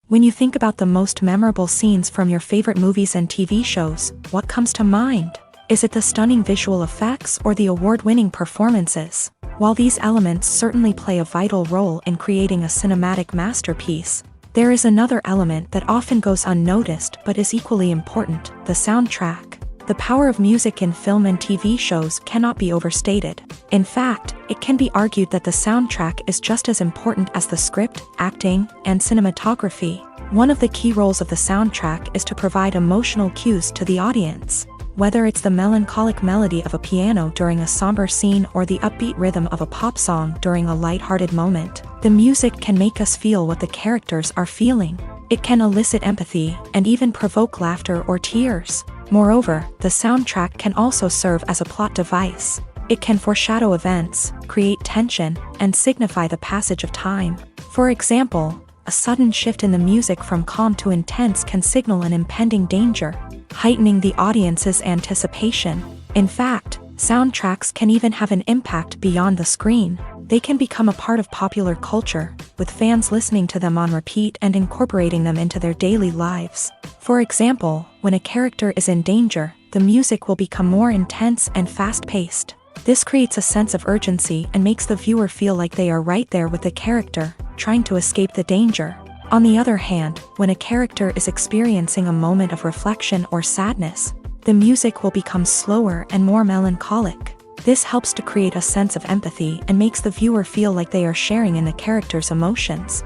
When you think about the most memorable scenes from your favorite movies and TV shows, what comes to mind? Is it the stunning visual effects or the award-winning performances? While these elements certainly play a vital role in creating a cinematic masterpiece, there is another element that often goes unnoticed but is equally important: the soundtrack. The power of music in film and TV shows cannot be overstated. In fact, it can be argued that the soundtrack is just as important as the script, acting, and cinematography. One of the key roles of the soundtrack is to provide emotional cues to the audience. Whether it's the melancholic melody of a piano during a somber scene or the upbeat rhythm of a pop song during a lighthearted moment, the music can make us feel what the characters are feeling. It can elicit empathy and even provoke laughter or tears. Moreover, the soundtrack can also serve as a plot device. It can foreshadow events, create tension, and signify the passage of time. For example, a sudden shift in the music from calm to intense can signal an impending danger, heightening the audience's anticipation. In fact, soundtracks can even have an impact beyond the screen. They can become a part of popular culture, with fans listening to them on repeat and incorporating them into their daily lives. For example, when a character is in danger, the music will become more intense and fast-paced. This creates a sense of urgency and makes the viewer feel like they are right there with the character, trying to escape the danger. On the other hand, when a character is experiencing a moment of reflection or sadness, the music will become slower and more melancholic. This helps to create a sense of empathy and makes the viewer feel like they are sharing in the character's emotions.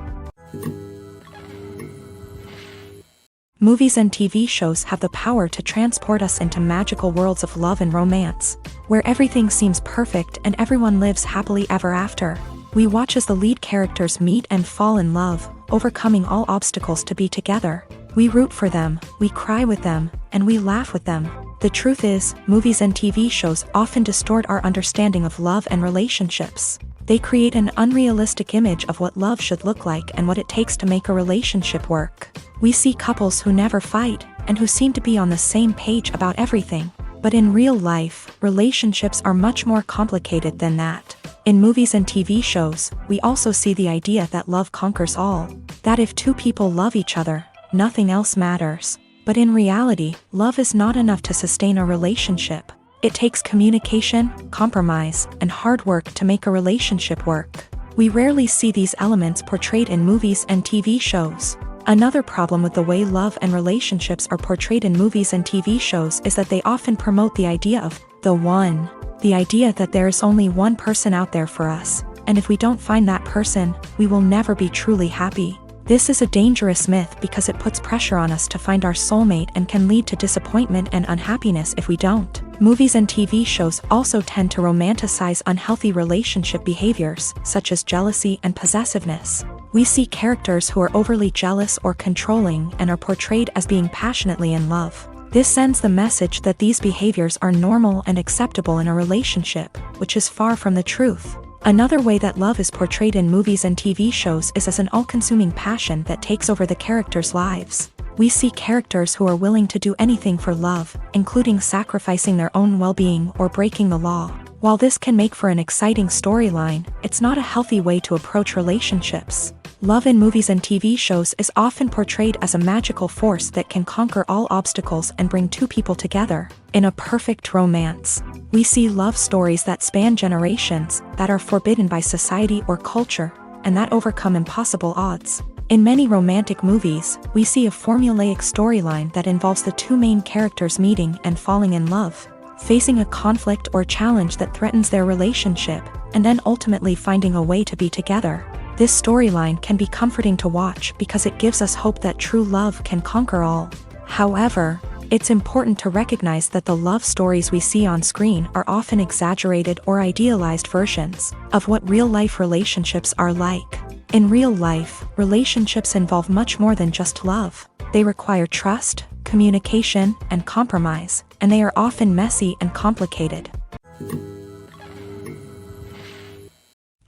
Movies and TV shows have the power to transport us into magical worlds of love and romance, where everything seems perfect and everyone lives happily ever after. We watch as the lead characters meet and fall in love, overcoming all obstacles to be together. We root for them, we cry with them, and we laugh with them. The truth is, movies and TV shows often distort our understanding of love and relationships. They create an unrealistic image of what love should look like and what it takes to make a relationship work. We see couples who never fight, and who seem to be on the same page about everything. But in real life, relationships are much more complicated than that. In movies and TV shows, we also see the idea that love conquers all. That if two people love each other, nothing else matters. But in reality, love is not enough to sustain a relationship. It takes communication, compromise, and hard work to make a relationship work. We rarely see these elements portrayed in movies and TV shows. Another problem with the way love and relationships are portrayed in movies and TV shows is that they often promote the idea of the one. The idea that there is only one person out there for us, and if we don't find that person, we will never be truly happy. This is a dangerous myth because it puts pressure on us to find our soulmate and can lead to disappointment and unhappiness if we don't. Movies and TV shows also tend to romanticize unhealthy relationship behaviors, such as jealousy and possessiveness. We see characters who are overly jealous or controlling and are portrayed as being passionately in love. This sends the message that these behaviors are normal and acceptable in a relationship, which is far from the truth. Another way that love is portrayed in movies and TV shows is as an all-consuming passion that takes over the characters' lives. We see characters who are willing to do anything for love, including sacrificing their own well-being or breaking the law. While this can make for an exciting storyline, it's not a healthy way to approach relationships. Love in movies and TV shows is often portrayed as a magical force that can conquer all obstacles and bring two people together in a perfect romance. We see love stories that span generations, that are forbidden by society or culture, and that overcome impossible odds. In many romantic movies, we see a formulaic storyline that involves the two main characters meeting and falling in love, facing a conflict or challenge that threatens their relationship, and then ultimately finding a way to be together. This storyline can be comforting to watch because it gives us hope that true love can conquer all. However, It's important to recognize that the love stories we see on screen are often exaggerated or idealized versions of what real-life relationships are like. In real life, relationships involve much more than just love. They require trust, communication, and compromise, and they are often messy and complicated.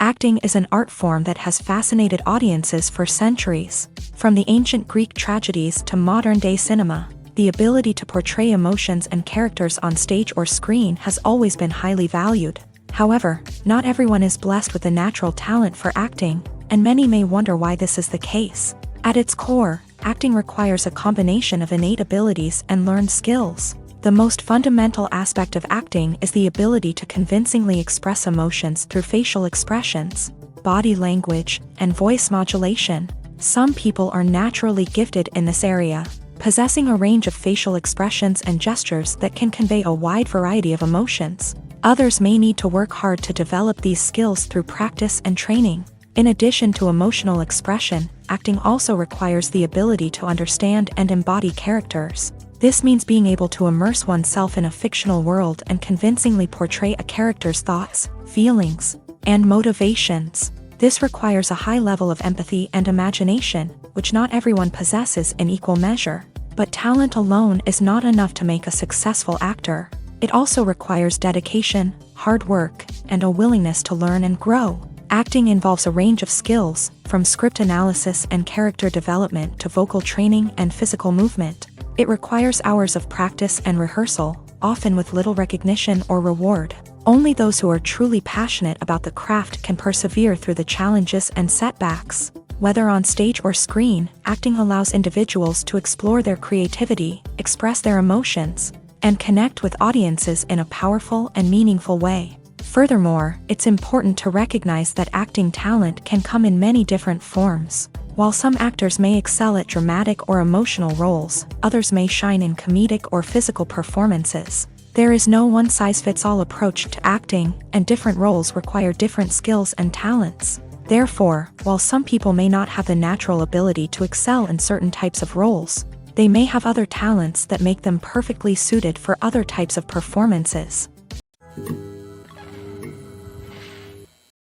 Acting is an art form that has fascinated audiences for centuries. From the ancient Greek tragedies to modern-day cinema, the ability to portray emotions and characters on stage or screen has always been highly valued. However, not everyone is blessed with a natural talent for acting, and many may wonder why this is the case. At its core, acting requires a combination of innate abilities and learned skills. The most fundamental aspect of acting is the ability to convincingly express emotions through facial expressions, body language, and voice modulation. Some people are naturally gifted in this area, possessing a range of facial expressions and gestures that can convey a wide variety of emotions. Others may need to work hard to develop these skills through practice and training. In addition to emotional expression, acting also requires the ability to understand and embody characters. This means being able to immerse oneself in a fictional world and convincingly portray a character's thoughts, feelings, and motivations. This requires a high level of empathy and imagination, which not everyone possesses in equal measure. But talent alone is not enough to make a successful actor. It also requires dedication, hard work, and a willingness to learn and grow. Acting involves a range of skills, from script analysis and character development to vocal training and physical movement. It requires hours of practice and rehearsal, often with little recognition or reward. Only those who are truly passionate about the craft can persevere through the challenges and setbacks. Whether on stage or screen, acting allows individuals to explore their creativity, express their emotions, and connect with audiences in a powerful and meaningful way. Furthermore, it's important to recognize that acting talent can come in many different forms. While some actors may excel at dramatic or emotional roles, others may shine in comedic or physical performances. There is no one-size-fits-all approach to acting, and different roles require different skills and talents. Therefore, while some people may not have the natural ability to excel in certain types of roles, they may have other talents that make them perfectly suited for other types of performances.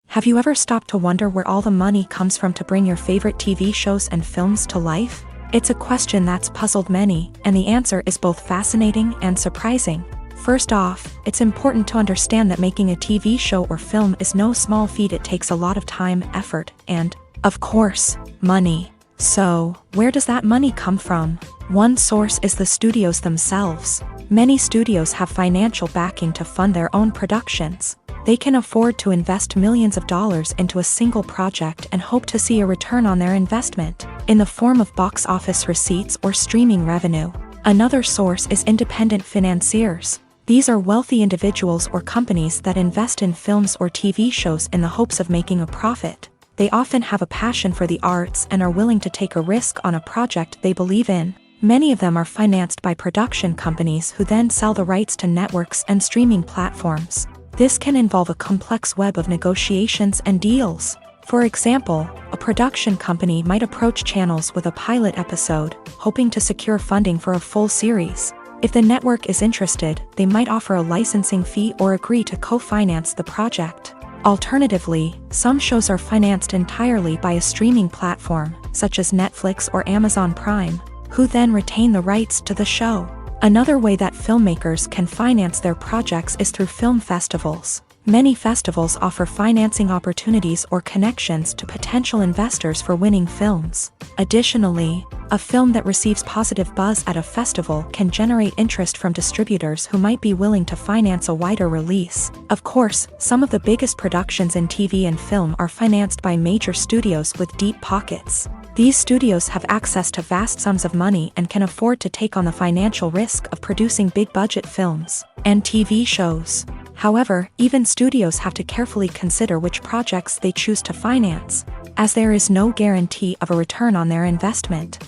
Have you ever stopped to wonder where all the money comes from to bring your favorite TV shows and films to life? It's a question that's puzzled many, and the answer is both fascinating and surprising. First off, it's important to understand that making a TV show or film is no small feat. It takes a lot of time, effort, and, of course, money. So, where does that money come from? One source is the studios themselves. Many studios have financial backing to fund their own productions. They can afford to invest millions of dollars into a single project and hope to see a return on their investment, in the form of box office receipts or streaming revenue. Another source is independent financiers. These are wealthy individuals or companies that invest in films or TV shows in the hopes of making a profit. They often have a passion for the arts and are willing to take a risk on a project they believe in. Many of them are financed by production companies who then sell the rights to networks and streaming platforms. This can involve a complex web of negotiations and deals. For example, a production company might approach channels with a pilot episode, hoping to secure funding for a full series. If the network is interested, they might offer a licensing fee or agree to co-finance the project. Alternatively, some shows are financed entirely by a streaming platform, such as Netflix or Amazon Prime, who then retain the rights to the show. Another way that filmmakers can finance their projects is through film festivals. Many festivals offer financing opportunities or connections to potential investors for winning films. Additionally, a film that receives positive buzz at a festival can generate interest from distributors who might be willing to finance a wider release. Of course, some of the biggest productions in TV and film are financed by major studios with deep pockets. These studios have access to vast sums of money and can afford to take on the financial risk of producing big-budget films and TV shows. However, even studios have to carefully consider which projects they choose to finance, as there is no guarantee of a return on their investment.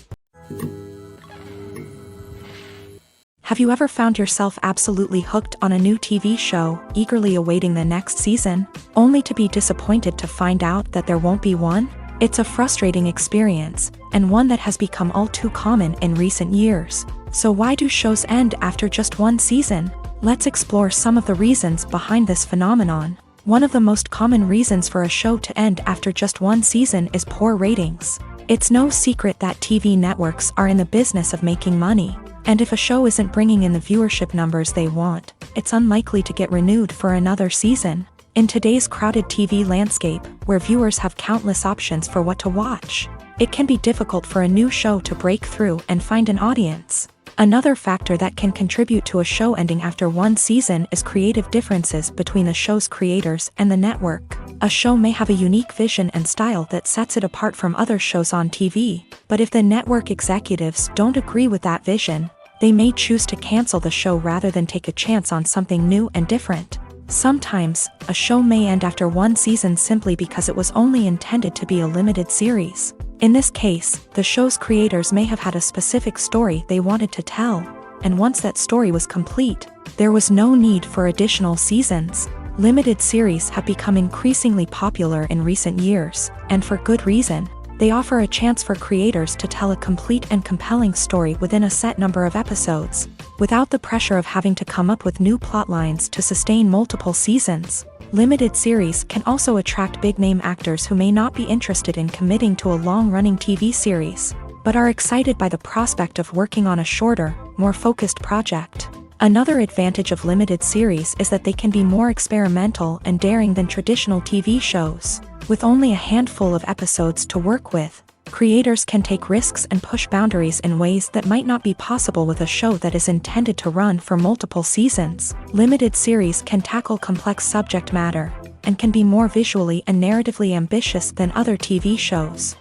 Have you ever found yourself absolutely hooked on a new TV show, eagerly awaiting the next season, only to be disappointed to find out that there won't be one? It's a frustrating experience, and one that has become all too common in recent years. So why do shows end after just one season? Let's explore some of the reasons behind this phenomenon. One of the most common reasons for a show to end after just one season is poor ratings. It's no secret that TV networks are in the business of making money, and if a show isn't bringing in the viewership numbers they want, it's unlikely to get renewed for another season. In today's crowded TV landscape, where viewers have countless options for what to watch, it can be difficult for a new show to break through and find an audience. Another factor that can contribute to a show ending after one season is creative differences between the show's creators and the network. A show may have a unique vision and style that sets it apart from other shows on TV, but if the network executives don't agree with that vision, they may choose to cancel the show rather than take a chance on something new and different. Sometimes, a show may end after one season simply because it was only intended to be a limited series. In this case, the show's creators may have had a specific story they wanted to tell, and once that story was complete, there was no need for additional seasons. Limited series have become increasingly popular in recent years, and for good reason. They offer a chance for creators to tell a complete and compelling story within a set number of episodes, without the pressure of having to come up with new plot lines to sustain multiple seasons. Limited series can also attract big-name actors who may not be interested in committing to a long-running TV series, but are excited by the prospect of working on a shorter, more focused project. Another advantage of limited series is that they can be more experimental and daring than traditional TV shows. With only a handful of episodes to work with, creators can take risks and push boundaries in ways that might not be possible with a show that is intended to run for multiple seasons. Limited series can tackle complex subject matter, and can be more visually and narratively ambitious than other TV shows.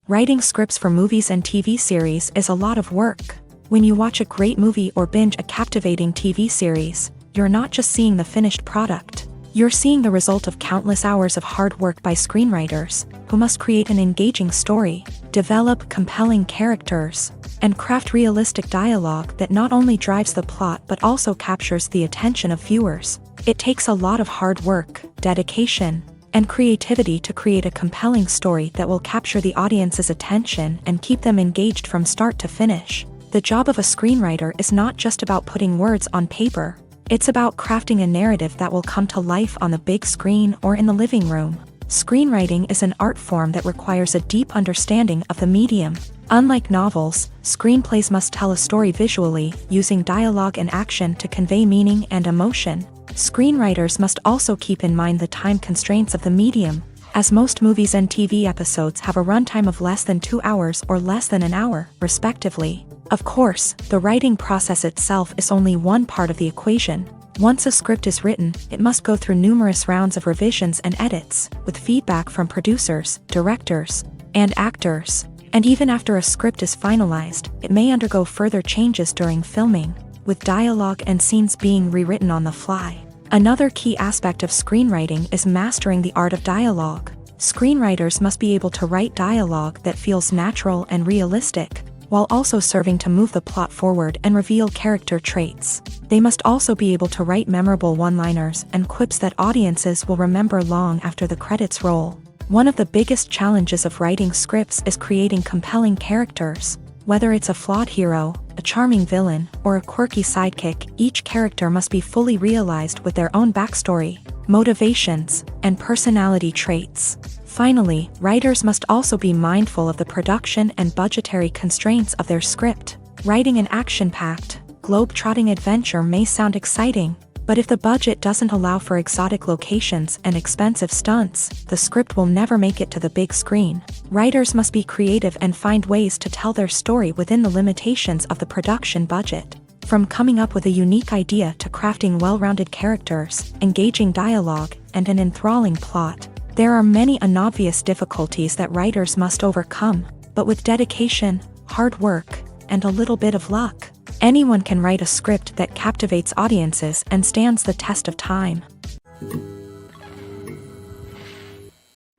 Writing scripts for movies and TV series is a lot of work. When you watch a great movie or binge a captivating TV series, you're not just seeing the finished product. You're seeing the result of countless hours of hard work by screenwriters, who must create an engaging story, develop compelling characters, and craft realistic dialogue that not only drives the plot but also captures the attention of viewers. It takes a lot of hard work, dedication, and creativity to create a compelling story that will capture the audience's attention and keep them engaged from start to finish. The job of a screenwriter is not just about putting words on paper. It's about crafting a narrative that will come to life on the big screen or in the living room. Screenwriting is an art form that requires a deep understanding of the medium. Unlike novels, screenplays must tell a story visually, using dialogue and action to convey meaning and emotion. Screenwriters must also keep in mind the time constraints of the medium, as most movies and TV episodes have a runtime of less than 2 hours or less than an hour, respectively. Of course, the writing process itself is only one part of the equation. Once a script is written, it must go through numerous rounds of revisions and edits, with feedback from producers, directors, and actors. And even after a script is finalized, it may undergo further changes during filming, with dialogue and scenes being rewritten on the fly. Another key aspect of screenwriting is mastering the art of dialogue. Screenwriters must be able to write dialogue that feels natural and realistic, while also serving to move the plot forward and reveal character traits. They must also be able to write memorable one-liners and quips that audiences will remember long after the credits roll. One of the biggest challenges of writing scripts is creating compelling characters. Whether it's a flawed hero, a charming villain, or a quirky sidekick, each character must be fully realized with their own backstory, motivations, and personality traits. Finally, writers must also be mindful of the production and budgetary constraints of their script. Writing an action-packed, globe-trotting adventure may sound exciting, but if the budget doesn't allow for exotic locations and expensive stunts, the script will never make it to the big screen. Writers must be creative and find ways to tell their story within the limitations of the production budget. From coming up with a unique idea to crafting well-rounded characters, engaging dialogue, and an enthralling plot, there are many unobvious difficulties that writers must overcome, but with dedication, hard work, and a little bit of luck, anyone can write a script that captivates audiences and stands the test of time.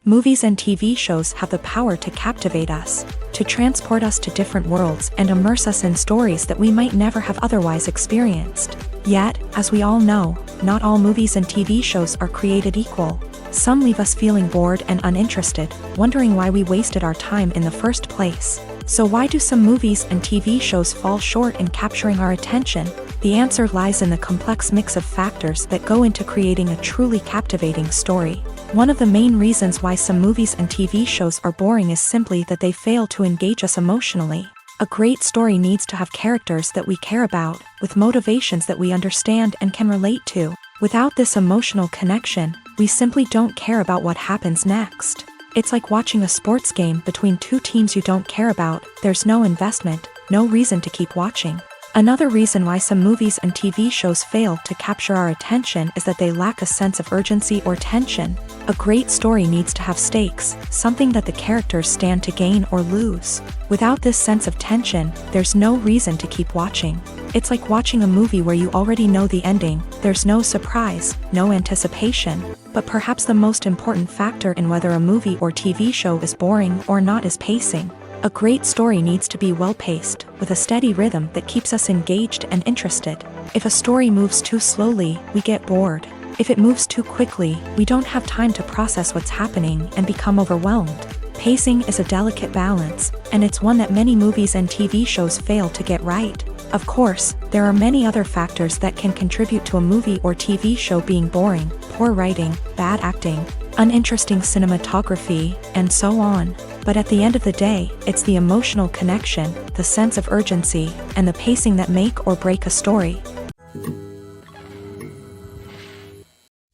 Movies and TV shows have the power to captivate us, to transport us to different worlds and immerse us in stories that we might never have otherwise experienced. Yet, as we all know, not all movies and TV shows are created equal. Some leave us feeling bored and uninterested, wondering why we wasted our time in the first place. So why do some movies and TV shows fall short in capturing our attention? The answer lies in the complex mix of factors that go into creating a truly captivating story. One of the main reasons why some movies and TV shows are boring is simply that they fail to engage us emotionally. A great story needs to have characters that we care about, with motivations that we understand and can relate to. Without this emotional connection, we simply don't care about what happens next. It's like watching a sports game between two teams you don't care about. There's no investment, no reason to keep watching. Another reason why some movies and TV shows fail to capture our attention is that they lack a sense of urgency or tension. A great story needs to have stakes, something that the characters stand to gain or lose. Without this sense of tension, there's no reason to keep watching. It's like watching a movie where you already know the ending. There's no surprise, no anticipation. But perhaps the most important factor in whether a movie or TV show is boring or not is pacing. A great story needs to be well-paced, with a steady rhythm that keeps us engaged and interested. If a story moves too slowly, we get bored. If it moves too quickly, we don't have time to process what's happening and become overwhelmed. Pacing is a delicate balance, and it's one that many movies and TV shows fail to get right. Of course, there are many other factors that can contribute to a movie or TV show being boring: poor writing, bad acting, uninteresting cinematography, and so on. But at the end of the day, it's the emotional connection, the sense of urgency, and the pacing that make or break a story.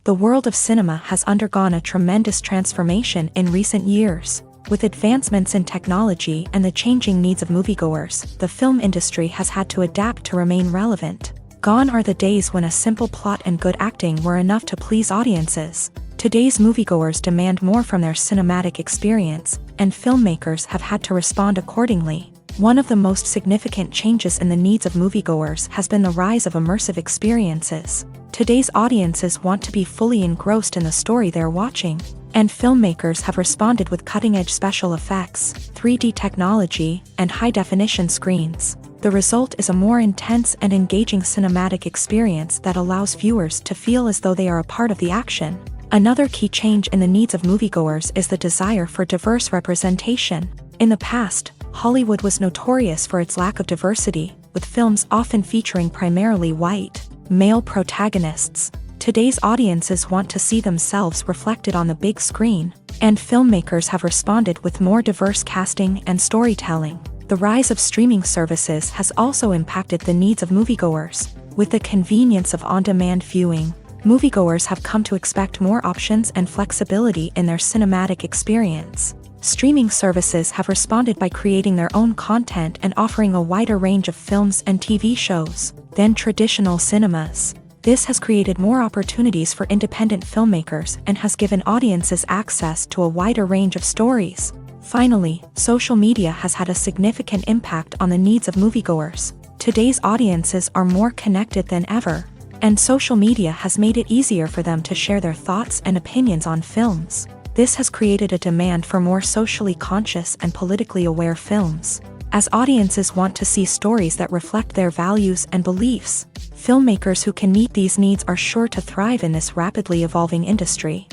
The world of cinema has undergone a tremendous transformation in recent years. With advancements in technology and the changing needs of moviegoers, the film industry has had to adapt to remain relevant. Gone are the days when a simple plot and good acting were enough to please audiences. Today's moviegoers demand more from their cinematic experience, and filmmakers have had to respond accordingly. One of the most significant changes in the needs of moviegoers has been the rise of immersive experiences. Today's audiences want to be fully engrossed in the story they're watching, and filmmakers have responded with cutting-edge special effects, 3D technology, and high-definition screens. The result is a more intense and engaging cinematic experience that allows viewers to feel as though they are a part of the action. Another key change in the needs of moviegoers is the desire for diverse representation. In the past, Hollywood was notorious for its lack of diversity, with films often featuring primarily white, male protagonists. Today's audiences want to see themselves reflected on the big screen, and filmmakers have responded with more diverse casting and storytelling. The rise of streaming services has also impacted the needs of moviegoers. With the convenience of on-demand viewing, moviegoers have come to expect more options and flexibility in their cinematic experience. Streaming services have responded by creating their own content and offering a wider range of films and TV shows than traditional cinemas. This has created more opportunities for independent filmmakers and has given audiences access to a wider range of stories. Finally, social media has had a significant impact on the needs of moviegoers. Today's audiences are more connected than ever, and social media has made it easier for them to share their thoughts and opinions on films. This has created a demand for more socially conscious and politically aware films. As audiences want to see stories that reflect their values and beliefs, filmmakers who can meet these needs are sure to thrive in this rapidly evolving industry.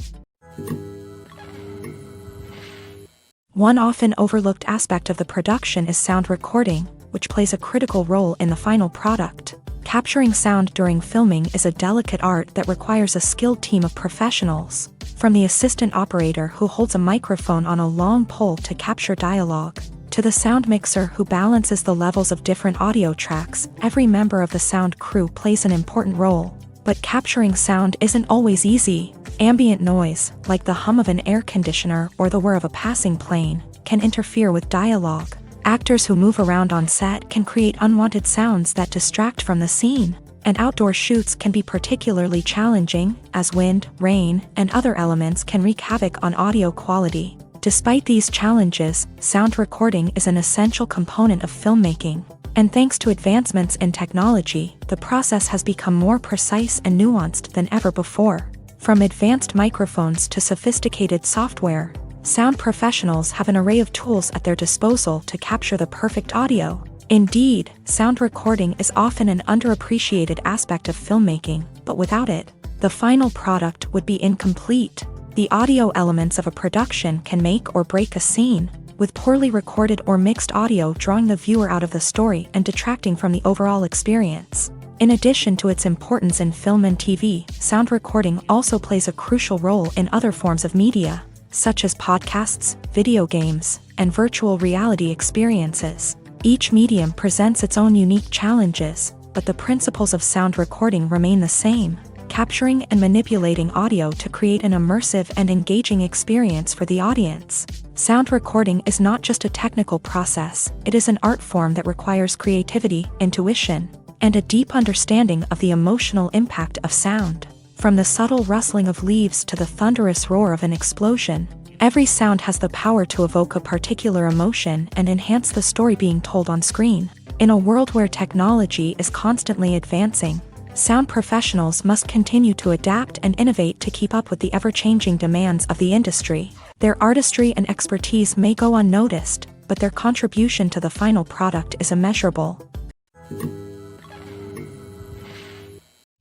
One often overlooked aspect of the production is sound recording, which plays a critical role in the final product. Capturing sound during filming is a delicate art that requires a skilled team of professionals. From the assistant operator who holds a microphone on a long pole to capture dialogue, to the sound mixer who balances the levels of different audio tracks, every member of the sound crew plays an important role. But capturing sound isn't always easy. Ambient noise, like the hum of an air conditioner or the whir of a passing plane, can interfere with dialogue. Actors who move around on set can create unwanted sounds that distract from the scene, and outdoor shoots can be particularly challenging, as wind, rain, and other elements can wreak havoc on audio quality. Despite these challenges, sound recording is an essential component of filmmaking, and thanks to advancements in technology, the process has become more precise and nuanced than ever before. From advanced microphones to sophisticated software, sound professionals have an array of tools at their disposal to capture the perfect audio. Indeed, sound recording is often an underappreciated aspect of filmmaking, but without it, the final product would be incomplete. The audio elements of a production can make or break a scene, with poorly recorded or mixed audio drawing the viewer out of the story and detracting from the overall experience. In addition to its importance in film and TV, sound recording also plays a crucial role in other forms of media, such as podcasts, video games, and virtual reality experiences. Each medium presents its own unique challenges, but the principles of sound recording remain the same, capturing and manipulating audio to create an immersive and engaging experience for the audience. Sound recording is not just a technical process, it is an art form that requires creativity, intuition, and a deep understanding of the emotional impact of sound. From the subtle rustling of leaves to the thunderous roar of an explosion, every sound has the power to evoke a particular emotion and enhance the story being told on screen. In a world where technology is constantly advancing, sound professionals must continue to adapt and innovate to keep up with the ever-changing demands of the industry. Their artistry and expertise may go unnoticed, but their contribution to the final product is immeasurable.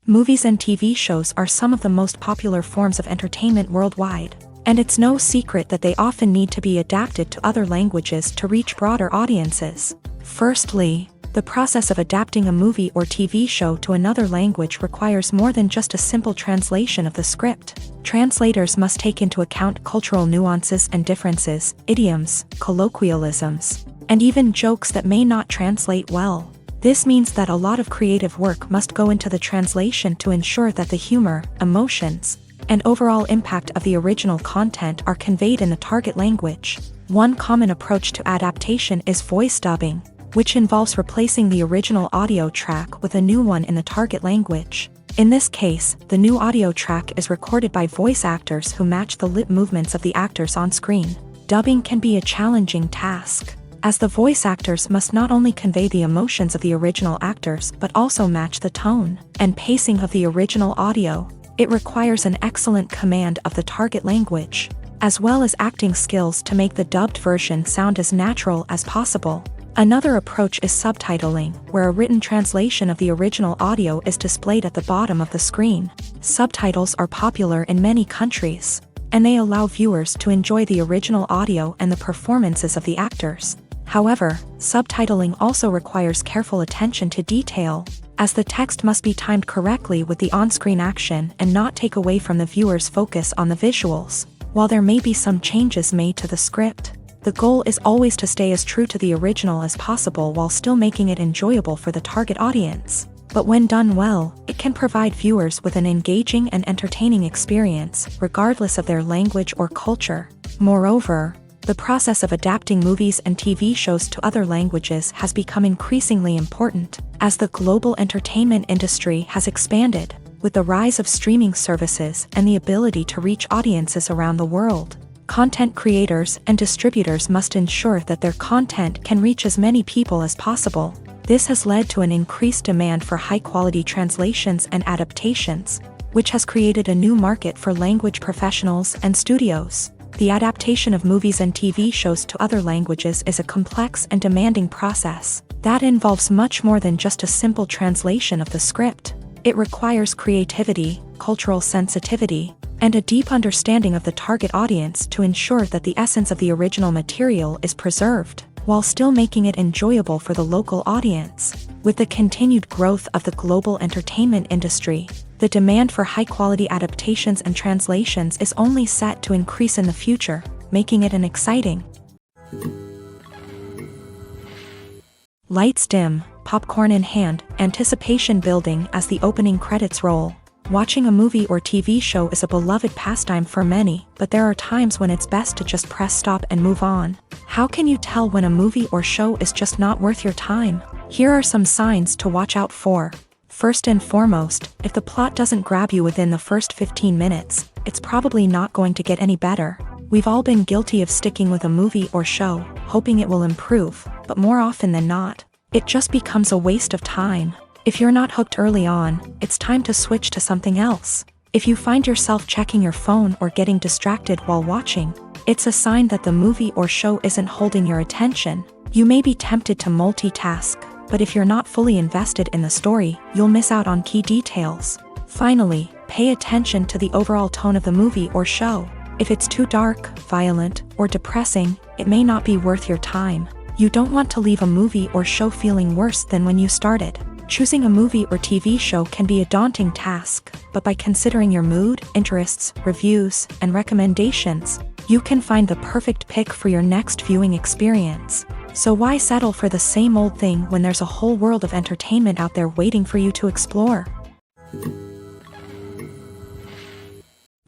Movies and TV shows are some of the most popular forms of entertainment worldwide, and it's no secret that they often need to be adapted to other languages to reach broader audiences. Firstly, the process of adapting a movie or TV show to another language requires more than just a simple translation of the script. Translators must take into account cultural nuances and differences, idioms, colloquialisms, and even jokes that may not translate well. This means that a lot of creative work must go into the translation to ensure that the humor, emotions, and overall impact of the original content are conveyed in the target language. One common approach to adaptation is voice dubbing, which involves replacing the original audio track with a new one in the target language. In this case, the new audio track is recorded by voice actors who match the lip movements of the actors on screen. Dubbing can be a challenging task, as the voice actors must not only convey the emotions of the original actors but also match the tone and pacing of the original audio. It requires an excellent command of the target language, as well as acting skills to make the dubbed version sound as natural as possible. Another approach is subtitling, where a written translation of the original audio is displayed at the bottom of the screen. Subtitles are popular in many countries, and they allow viewers to enjoy the original audio and the performances of the actors. However, subtitling also requires careful attention to detail, as the text must be timed correctly with the on-screen action and not take away from the viewer's focus on the visuals. While there may be some changes made to the script, the goal is always to stay as true to the original as possible while still making it enjoyable for the target audience. But when done well, it can provide viewers with an engaging and entertaining experience, regardless of their language or culture. Moreover, the process of adapting movies and TV shows to other languages has become increasingly important, as the global entertainment industry has expanded, with the rise of streaming services and the ability to reach audiences around the world. Content creators and distributors must ensure that their content can reach as many people as possible. This has led to an increased demand for high-quality translations and adaptations, which has created a new market for language professionals and studios. The adaptation of movies and TV shows to other languages is a complex and demanding process that involves much more than just a simple translation of the script. It requires creativity, cultural sensitivity, and a deep understanding of the target audience to ensure that the essence of the original material is preserved, while still making it enjoyable for the local audience. With the continued growth of the global entertainment industry, the demand for high-quality adaptations and translations is only set to increase in the future, making it an exciting. Lights dim, popcorn in hand, anticipation building as the opening credits roll. Watching a movie or TV show is a beloved pastime for many, but there are times when it's best to just press stop and move on. How can you tell when a movie or show is just not worth your time? Here are some signs to watch out for. First and foremost, if the plot doesn't grab you within the first 15 minutes, it's probably not going to get any better. We've all been guilty of sticking with a movie or show, hoping it will improve, but more often than not, it just becomes a waste of time. If you're not hooked early on, it's time to switch to something else. If you find yourself checking your phone or getting distracted while watching, it's a sign that the movie or show isn't holding your attention. You may be tempted to multitask, but if you're not fully invested in the story, you'll miss out on key details. Finally, pay attention to the overall tone of the movie or show. If it's too dark, violent, or depressing, it may not be worth your time. You don't want to leave a movie or show feeling worse than when you started. Choosing a movie or TV show can be a daunting task, but by considering your mood, interests, reviews, and recommendations, you can find the perfect pick for your next viewing experience. So why settle for the same old thing when there's a whole world of entertainment out there waiting for you to explore?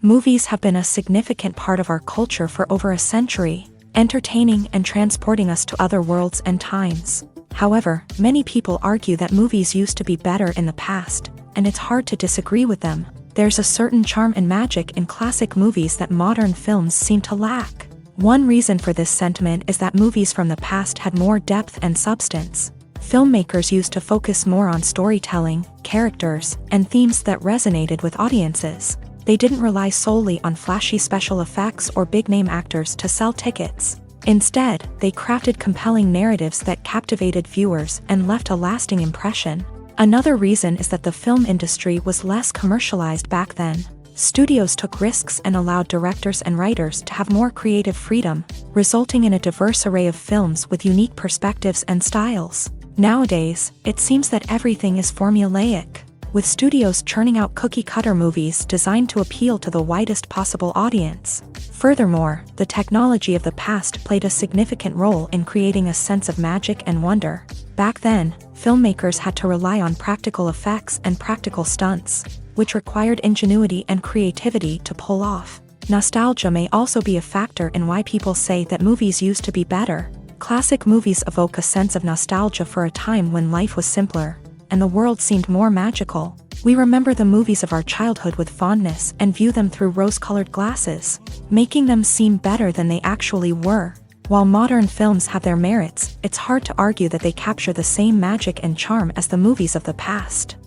Movies have been a significant part of our culture for over a century, entertaining and transporting us to other worlds and times. However, many people argue that movies used to be better in the past, and it's hard to disagree with them. There's a certain charm and magic in classic movies that modern films seem to lack. One reason for this sentiment is that movies from the past had more depth and substance. Filmmakers used to focus more on storytelling, characters, and themes that resonated with audiences. They didn't rely solely on flashy special effects or big-name actors to sell tickets. Instead, they crafted compelling narratives that captivated viewers and left a lasting impression. Another reason is that the film industry was less commercialized back then. Studios took risks and allowed directors and writers to have more creative freedom, resulting in a diverse array of films with unique perspectives and styles. Nowadays, it seems that everything is formulaic, with studios churning out cookie-cutter movies designed to appeal to the widest possible audience. Furthermore, the technology of the past played a significant role in creating a sense of magic and wonder. Back then, filmmakers had to rely on practical effects and practical stunts, which required ingenuity and creativity to pull off. Nostalgia may also be a factor in why people say that movies used to be better. Classic movies evoke a sense of nostalgia for a time when life was simpler, and the world seemed more magical. We remember the movies of our childhood with fondness and view them through rose-colored glasses, making them seem better than they actually were. While modern films have their merits, it's hard to argue that they capture the same magic and charm as the movies of the past.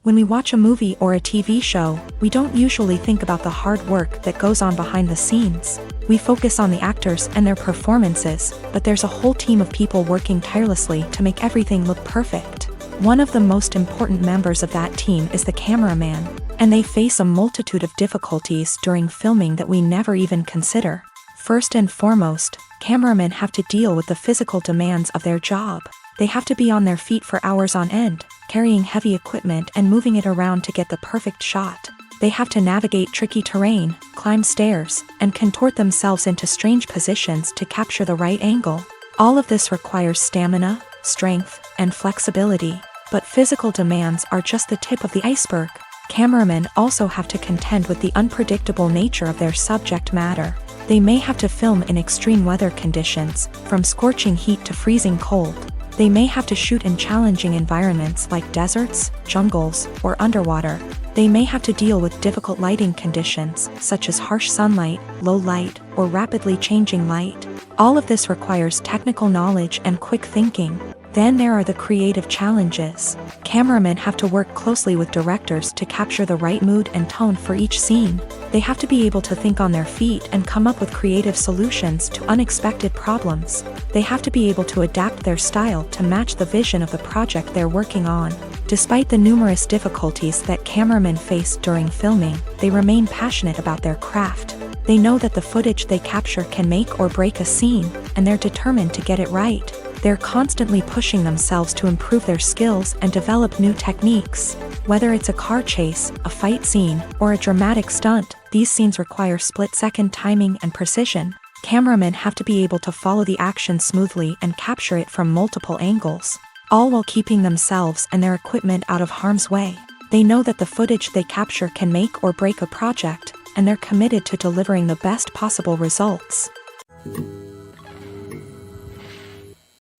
When we watch a movie or a TV show, we don't usually think about the hard work that goes on behind the scenes. We focus on the actors and their performances, but there's a whole team of people working tirelessly to make everything look perfect. One of the most important members of that team is the cameraman, and they face a multitude of difficulties during filming that we never even consider. First and foremost, cameramen have to deal with the physical demands of their job. They have to be on their feet for hours on end, carrying heavy equipment and moving it around to get the perfect shot. They have to navigate tricky terrain, climb stairs, and contort themselves into strange positions to capture the right angle. All of this requires stamina, strength, and flexibility. But physical demands are just the tip of the iceberg. Cameramen also have to contend with the unpredictable nature of their subject matter. They may have to film in extreme weather conditions, from scorching heat to freezing cold. They may have to shoot in challenging environments like deserts, jungles, or underwater. They may have to deal with difficult lighting conditions, such as harsh sunlight, low light, or rapidly changing light. All of this requires technical knowledge and quick thinking. Then there are the creative challenges. Cameramen have to work closely with directors to capture the right mood and tone for each scene. They have to be able to think on their feet and come up with creative solutions to unexpected problems. They have to be able to adapt their style to match the vision of the project they're working on. Despite the numerous difficulties that cameramen face during filming, they remain passionate about their craft. They know that the footage they capture can make or break a scene, and they're determined to get it right. They're constantly pushing themselves to improve their skills and develop new techniques. Whether it's a car chase, a fight scene, or a dramatic stunt, these scenes require split-second timing and precision. Cameramen have to be able to follow the action smoothly and capture it from multiple angles, all while keeping themselves and their equipment out of harm's way. They know that the footage they capture can make or break a project, and they're committed to delivering the best possible results.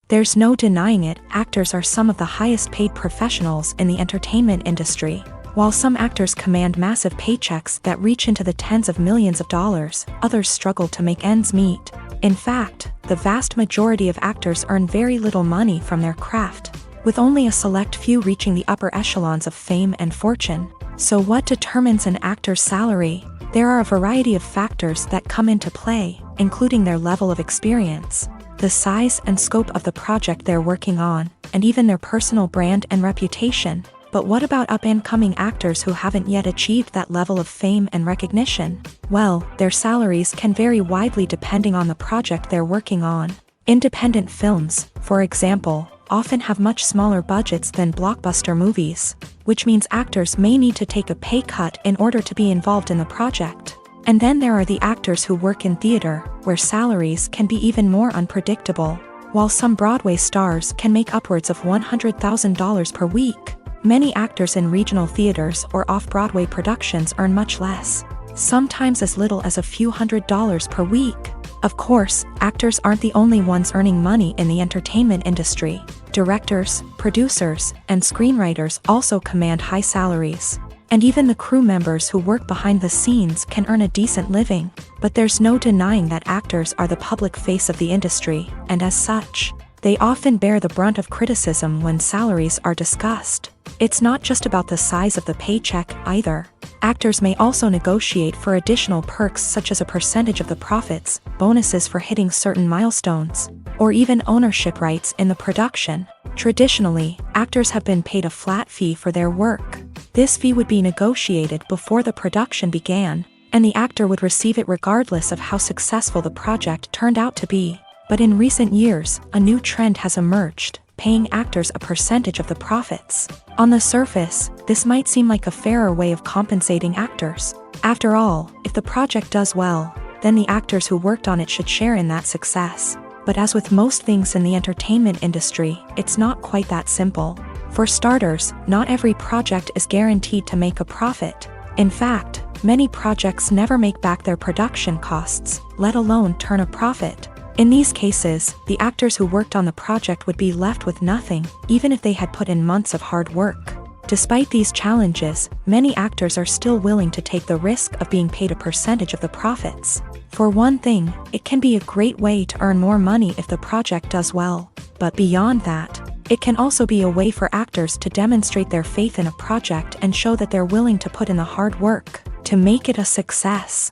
There's no denying it, actors are some of the highest paid professionals in the entertainment industry. While some actors command massive paychecks that reach into the tens of millions of dollars, others struggle to make ends meet. In fact, the vast majority of actors earn very little money from their craft, with only a select few reaching the upper echelons of fame and fortune. So what determines an actor's salary? There are a variety of factors that come into play, including their level of experience, the size and scope of the project they're working on, and even their personal brand and reputation. But what about up-and-coming actors who haven't yet achieved that level of fame and recognition? Well, their salaries can vary widely depending on the project they're working on. Independent films, for example, often have much smaller budgets than blockbuster movies, which means actors may need to take a pay cut in order to be involved in the project. And then there are the actors who work in theater, where salaries can be even more unpredictable. While some Broadway stars can make upwards of $100,000 per week, many actors in regional theaters or off-Broadway productions earn much less, sometimes as little as a few $100s per week. Of course, actors aren't the only ones earning money in the entertainment industry. Directors, producers, and screenwriters also command high salaries. And even the crew members who work behind the scenes can earn a decent living. But there's no denying that actors are the public face of the industry, and as such, they often bear the brunt of criticism when salaries are discussed. It's not just about the size of the paycheck, either. Actors may also negotiate for additional perks such as a percentage of the profits, bonuses for hitting certain milestones, or even ownership rights in the production. Traditionally, actors have been paid a flat fee for their work. This fee would be negotiated before the production began, and the actor would receive it regardless of how successful the project turned out to be. But in recent years, a new trend has emerged, paying actors a percentage of the profits. On the surface, this might seem like a fairer way of compensating actors. After all, if the project does well, then the actors who worked on it should share in that success. But as with most things in the entertainment industry, it's not quite that simple. For starters, not every project is guaranteed to make a profit. In fact, many projects never make back their production costs, let alone turn a profit. In these cases, the actors who worked on the project would be left with nothing, even if they had put in months of hard work. Despite these challenges, many actors are still willing to take the risk of being paid a percentage of the profits. For one thing, it can be a great way to earn more money if the project does well. But beyond that, it can also be a way for actors to demonstrate their faith in a project and show that they're willing to put in the hard work to make it a success.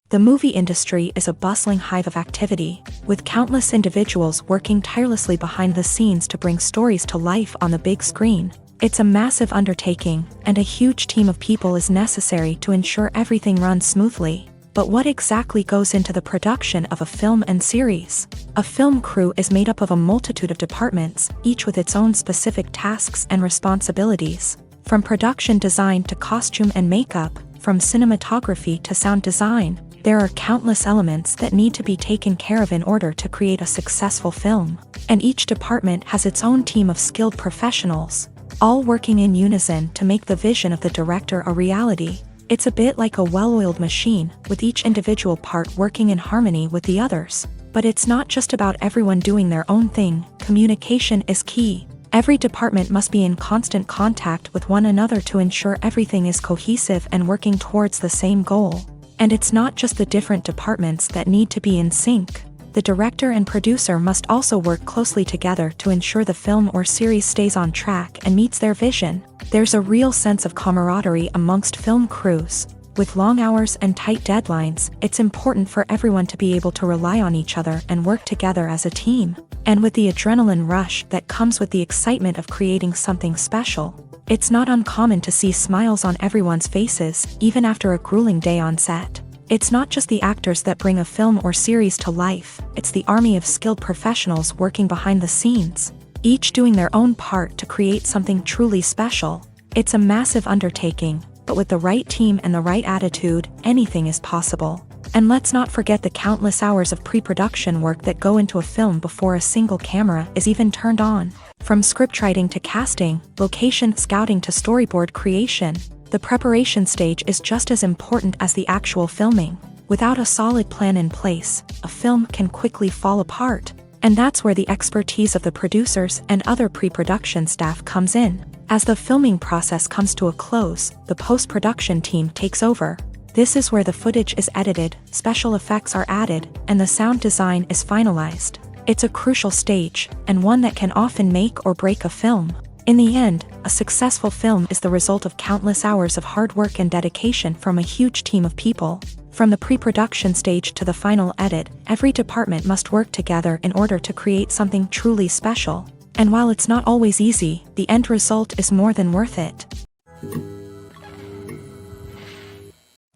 The movie industry is a bustling hive of activity, with countless individuals working tirelessly behind the scenes to bring stories to life on the big screen. It's a massive undertaking, and a huge team of people is necessary to ensure everything runs smoothly. But what exactly goes into the production of a film and series? A film crew is made up of a multitude of departments, each with its own specific tasks and responsibilities. From production design to costume and makeup, from cinematography to sound design, there are countless elements that need to be taken care of in order to create a successful film. And each department has its own team of skilled professionals, all working in unison to make the vision of the director a reality. It's a bit like a well-oiled machine, with each individual part working in harmony with the others. But it's not just about everyone doing their own thing. Communication is key. Every department must be in constant contact with one another to ensure everything is cohesive and working towards the same goal. And it's not just the different departments that need to be in sync. The director and producer must also work closely together to ensure the film or series stays on track and meets their vision. There's a real sense of camaraderie amongst film crews. With long hours and tight deadlines, it's important for everyone to be able to rely on each other and work together as a team. And with the adrenaline rush that comes with the excitement of creating something special, it's not uncommon to see smiles on everyone's faces, even after a grueling day on set. It's not just the actors that bring a film or series to life, it's the army of skilled professionals working behind the scenes, each doing their own part to create something truly special. It's a massive undertaking, but with the right team and the right attitude, anything is possible. And let's not forget the countless hours of pre-production work that go into a film before a single camera is even turned on. From scriptwriting to casting, location scouting to storyboard creation, the preparation stage is just as important as the actual filming. Without a solid plan in place, a film can quickly fall apart. And that's where the expertise of the producers and other pre-production staff comes in. As the filming process comes to a close, the post-production team takes over. This is where the footage is edited, special effects are added, and the sound design is finalized. It's a crucial stage, and one that can often make or break a film. In the end, a successful film is the result of countless hours of hard work and dedication from a huge team of people. From the pre-production stage to the final edit, every department must work together in order to create something truly special. And while it's not always easy, the end result is more than worth it.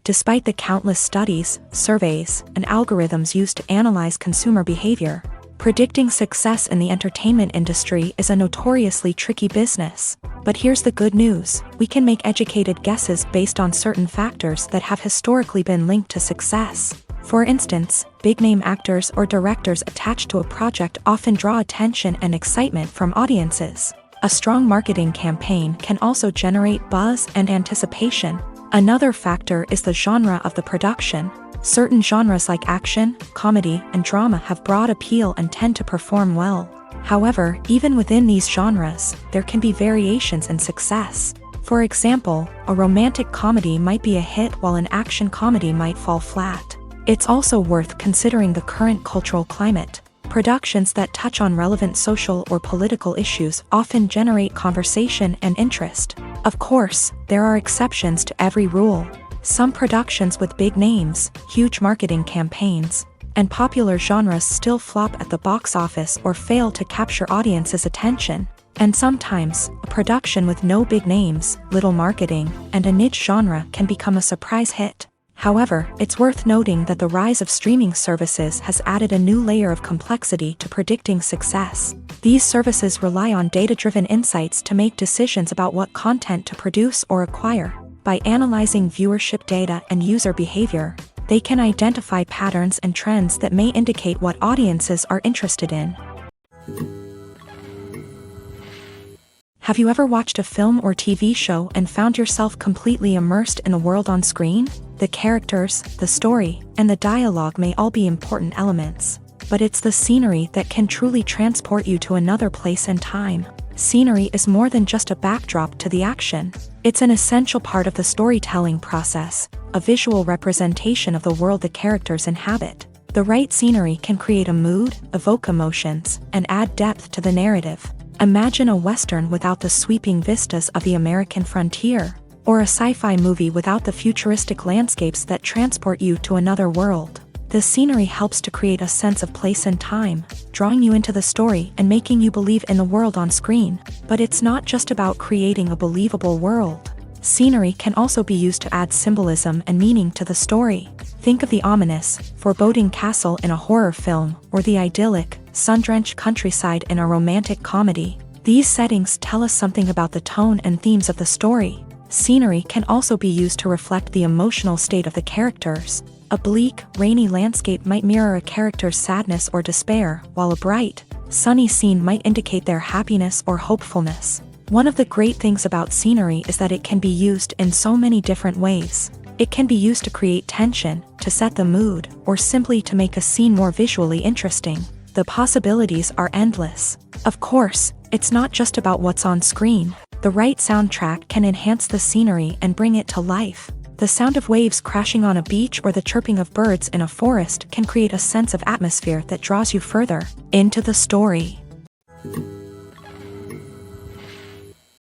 Despite the countless studies, surveys, and algorithms used to analyze consumer behavior, predicting success in the entertainment industry is a notoriously tricky business. But here's the good news: we can make educated guesses based on certain factors that have historically been linked to success. For instance, big-name actors or directors attached to a project often draw attention and excitement from audiences. A strong marketing campaign can also generate buzz and anticipation. Another factor is the genre of the production. Certain genres like action, comedy, and drama have broad appeal and tend to perform well. However, even within these genres, there can be variations in success. For example, a romantic comedy might be a hit while an action comedy might fall flat. It's also worth considering the current cultural climate. Productions that touch on relevant social or political issues often generate conversation and interest. Of course, there are exceptions to every rule. Some productions with big names, huge marketing campaigns, and popular genres still flop at the box office or fail to capture audiences' attention. And sometimes, a production with no big names, little marketing, and a niche genre can become a surprise hit. However, it's worth noting that the rise of streaming services has added a new layer of complexity to predicting success. These services rely on data-driven insights to make decisions about what content to produce or acquire. By analyzing viewership data and user behavior, they can identify patterns and trends that may indicate what audiences are interested in. Have you ever watched a film or TV show and found yourself completely immersed in the world on screen? The characters, the story, and the dialogue may all be important elements, but it's the scenery that can truly transport you to another place and time. Scenery is more than just a backdrop to the action. It's an essential part of the storytelling process, a visual representation of the world the characters inhabit. The right scenery can create a mood, evoke emotions, and add depth to the narrative. Imagine a Western without the sweeping vistas of the American frontier, or a sci-fi movie without the futuristic landscapes that transport you to another world. The scenery helps to create a sense of place and time, drawing you into the story and making you believe in the world on screen. But it's not just about creating a believable world. Scenery can also be used to add symbolism and meaning to the story. Think of the ominous, foreboding castle in a horror film, or the idyllic, sun-drenched countryside in a romantic comedy. These settings tell us something about the tone and themes of the story. Scenery can also be used to reflect the emotional state of the characters. A bleak, rainy landscape might mirror a character's sadness or despair, while a bright, sunny scene might indicate their happiness or hopefulness. One of the great things about scenery is that it can be used in so many different ways. It can be used to create tension, to set the mood, or simply to make a scene more visually interesting. The possibilities are endless. Of course, it's not just about what's on screen. The right soundtrack can enhance the scenery and bring it to life. The sound of waves crashing on a beach or the chirping of birds in a forest can create a sense of atmosphere that draws you further into the story.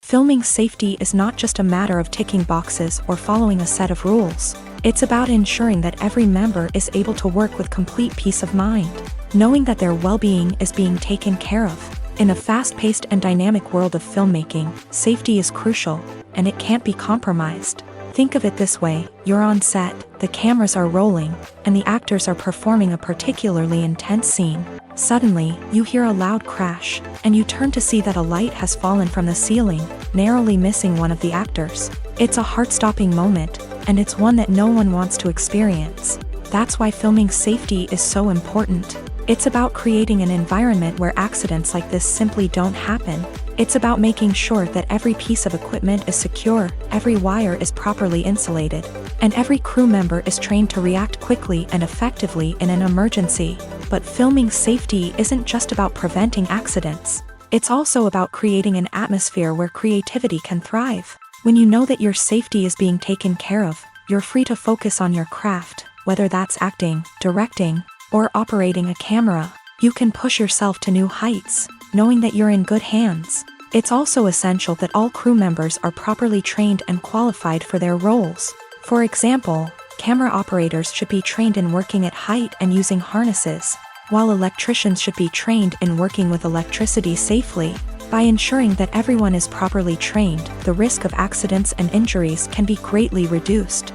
Filming safety is not just a matter of ticking boxes or following a set of rules. It's about ensuring that every member is able to work with complete peace of mind, knowing that their well-being is being taken care of. In a fast-paced and dynamic world of filmmaking, safety is crucial, and it can't be compromised. Think of it this way: you're on set, the cameras are rolling, and the actors are performing a particularly intense scene. Suddenly, you hear a loud crash, and you turn to see that a light has fallen from the ceiling, narrowly missing one of the actors. It's a heart-stopping moment, and it's one that no one wants to experience. That's why filming safety is so important. It's about creating an environment where accidents like this simply don't happen. It's about making sure that every piece of equipment is secure, every wire is properly insulated, and every crew member is trained to react quickly and effectively in an emergency. But filming safety isn't just about preventing accidents. It's also about creating an atmosphere where creativity can thrive. When you know that your safety is being taken care of, you're free to focus on your craft, whether that's acting, directing, or operating a camera. You can push yourself to new heights, knowing that you're in good hands. It's also essential that all crew members are properly trained and qualified for their roles. For example, camera operators should be trained in working at height and using harnesses. while electricians should be trained in working with electricity safely. By ensuring that everyone is properly trained, the risk of accidents and injuries can be greatly reduced.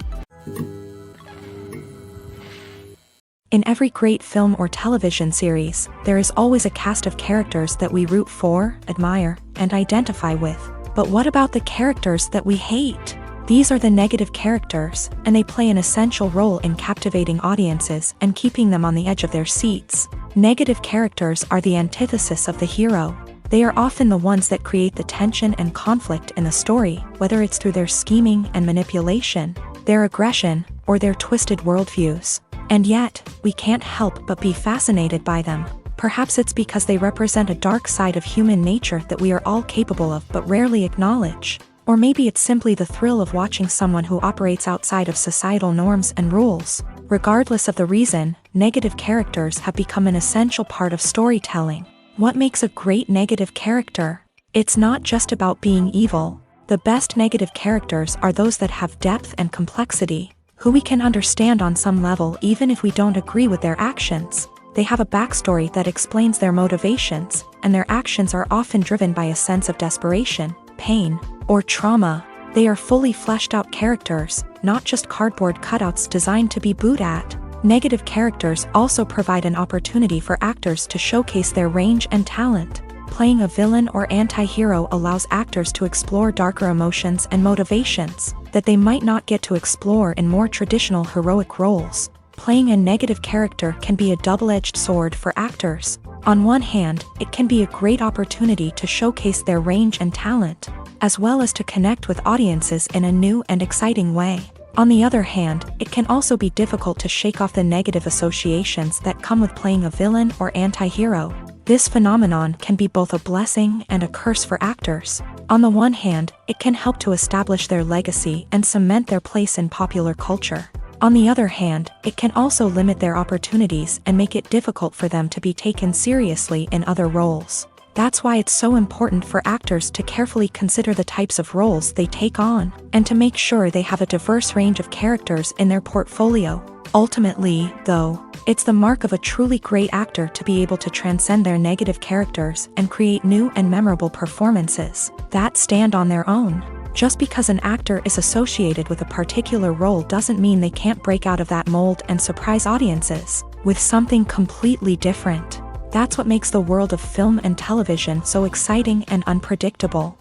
In every great film or television series, there is always a cast of characters that we root for, admire, and identify with. But what about the characters that we hate? These are the negative characters, and they play an essential role in captivating audiences and keeping them on the edge of their seats. Negative characters are the antithesis of the hero. They are often the ones that create the tension and conflict in the story, whether it's through their scheming and manipulation, their aggression, or their twisted worldviews. And yet, we can't help but be fascinated by them. Perhaps it's because they represent a dark side of human nature that we are all capable of but rarely acknowledge. Or maybe it's simply the thrill of watching someone who operates outside of societal norms and rules. Regardless of the reason, negative characters have become an essential part of storytelling. What makes a great negative character? It's not just about being evil. The best negative characters are those that have depth and complexity, who we can understand on some level even if we don't agree with their actions. They have a backstory that explains their motivations, and their actions are often driven by a sense of desperation, pain, or trauma. They are fully fleshed out characters, not just cardboard cutouts designed to be booed at. Negative characters also provide an opportunity for actors to showcase their range and talent. Playing a villain or anti-hero allows actors to explore darker emotions and motivations that they might not get to explore in more traditional heroic roles. Playing a negative character can be a double-edged sword for actors. On one hand, it can be a great opportunity to showcase their range and talent, as well as to connect with audiences in a new and exciting way. On the other hand, it can also be difficult to shake off the negative associations that come with playing a villain or anti-hero. This phenomenon can be both a blessing and a curse for actors. On the one hand, it can help to establish their legacy and cement their place in popular culture. On the other hand, it can also limit their opportunities and make it difficult for them to be taken seriously in other roles. That's why it's so important for actors to carefully consider the types of roles they take on, and to make sure they have a diverse range of characters in their portfolio. Ultimately, though, it's the mark of a truly great actor to be able to transcend their negative characters and create new and memorable performances that stand on their own. Just because an actor is associated with a particular role doesn't mean they can't break out of that mold and surprise audiences with something completely different. That's what makes the world of film and television so exciting and unpredictable.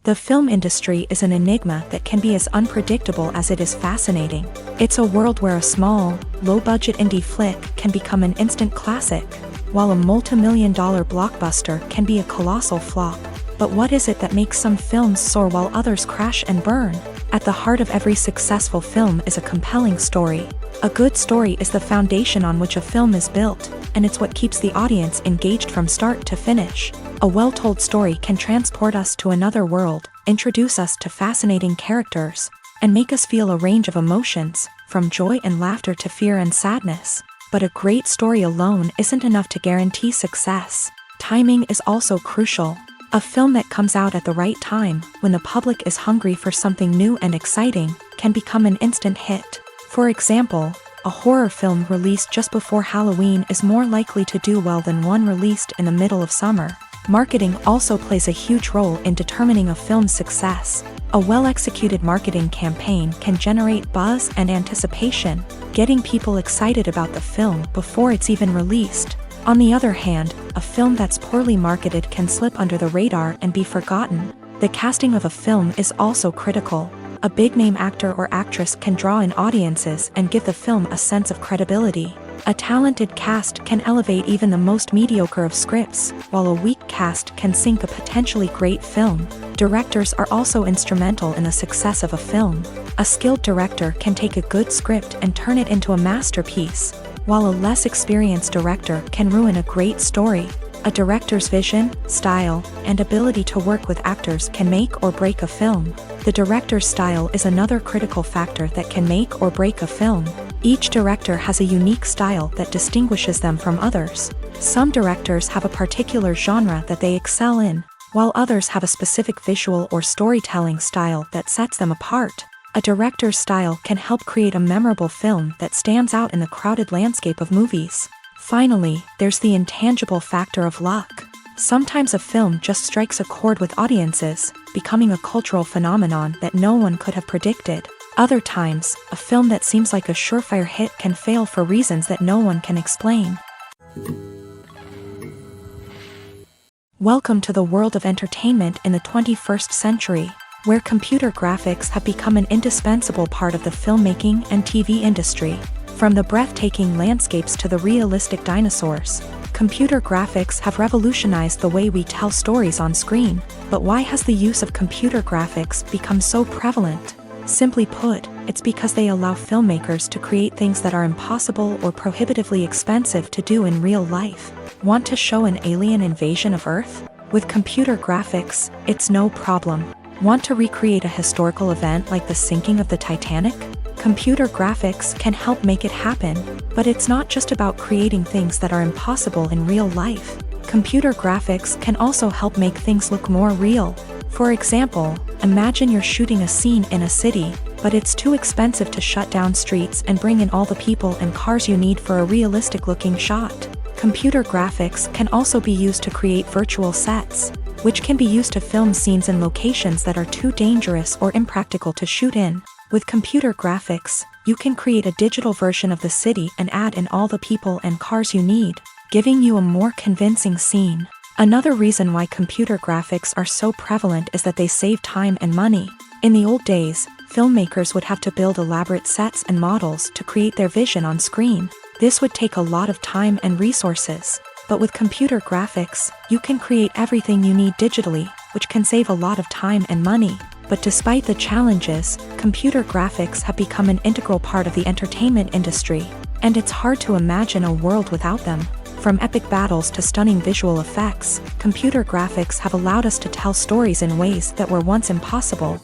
The film industry is an enigma that can be as unpredictable as it is fascinating. It's a world where a small, low-budget indie flick can become an instant classic, while a multi-million-dollar blockbuster can be a colossal flop. But what is it that makes some films soar while others crash and burn? At the heart of every successful film is a compelling story. A good story is the foundation on which a film is built, and it's what keeps the audience engaged from start to finish. A well-told story can transport us to another world, introduce us to fascinating characters, and make us feel a range of emotions, from joy and laughter to fear and sadness. But a great story alone isn't enough to guarantee success. Timing is also crucial. A film that comes out at the right time, when the public is hungry for something new and exciting, can become an instant hit. For example, a horror film released just before Halloween is more likely to do well than one released in the middle of summer. Marketing also plays a huge role in determining a film's success. A well-executed marketing campaign can generate buzz and anticipation, getting people excited about the film before it's even released. On the other hand, a film that's poorly marketed can slip under the radar and be forgotten. The casting of a film is also critical. A big-name actor or actress can draw in audiences and give the film a sense of credibility. A talented cast can elevate even the most mediocre of scripts, while a weak cast can sink a potentially great film. Directors are also instrumental in the success of a film. A skilled director can take a good script and turn it into a masterpiece, while a less experienced director can ruin a great story. A director's vision, style, and ability to work with actors can make or break a film. The director's style is another critical factor that can make or break a film. Each director has a unique style that distinguishes them from others. Some directors have a particular genre that they excel in, while others have a specific visual or storytelling style that sets them apart. A director's style can help create a memorable film that stands out in the crowded landscape of movies. Finally, there's the intangible factor of luck. Sometimes a film just strikes a chord with audiences, becoming a cultural phenomenon that no one could have predicted. Other times, a film that seems like a surefire hit can fail for reasons that no one can explain. Welcome to the world of entertainment in the 21st century, where computer graphics have become an indispensable part of the filmmaking and TV industry. From the breathtaking landscapes to the realistic dinosaurs, computer graphics have revolutionized the way we tell stories on screen. But why has the use of computer graphics become so prevalent? Simply put, it's because they allow filmmakers to create things that are impossible or prohibitively expensive to do in real life. Want to show an alien invasion of Earth? With computer graphics, it's no problem. Want to recreate a historical event like the sinking of the Titanic? Computer graphics can help make it happen, but it's not just about creating things that are impossible in real life. Computer graphics can also help make things look more real. For example, imagine you're shooting a scene in a city, but it's too expensive to shut down streets and bring in all the people and cars you need for a realistic-looking shot. Computer graphics can also be used to create virtual sets, which can be used to film scenes in locations that are too dangerous or impractical to shoot in. With computer graphics, you can create a digital version of the city and add in all the people and cars you need, giving you a more convincing scene. Another reason why computer graphics are so prevalent is that they save time and money. In the old days, filmmakers would have to build elaborate sets and models to create their vision on screen. This would take a lot of time and resources. But with computer graphics, you can create everything you need digitally, which can save a lot of time and money. But despite the challenges, computer graphics have become an integral part of the entertainment industry, and it's hard to imagine a world without them. From epic battles to stunning visual effects, computer graphics have allowed us to tell stories in ways that were once impossible.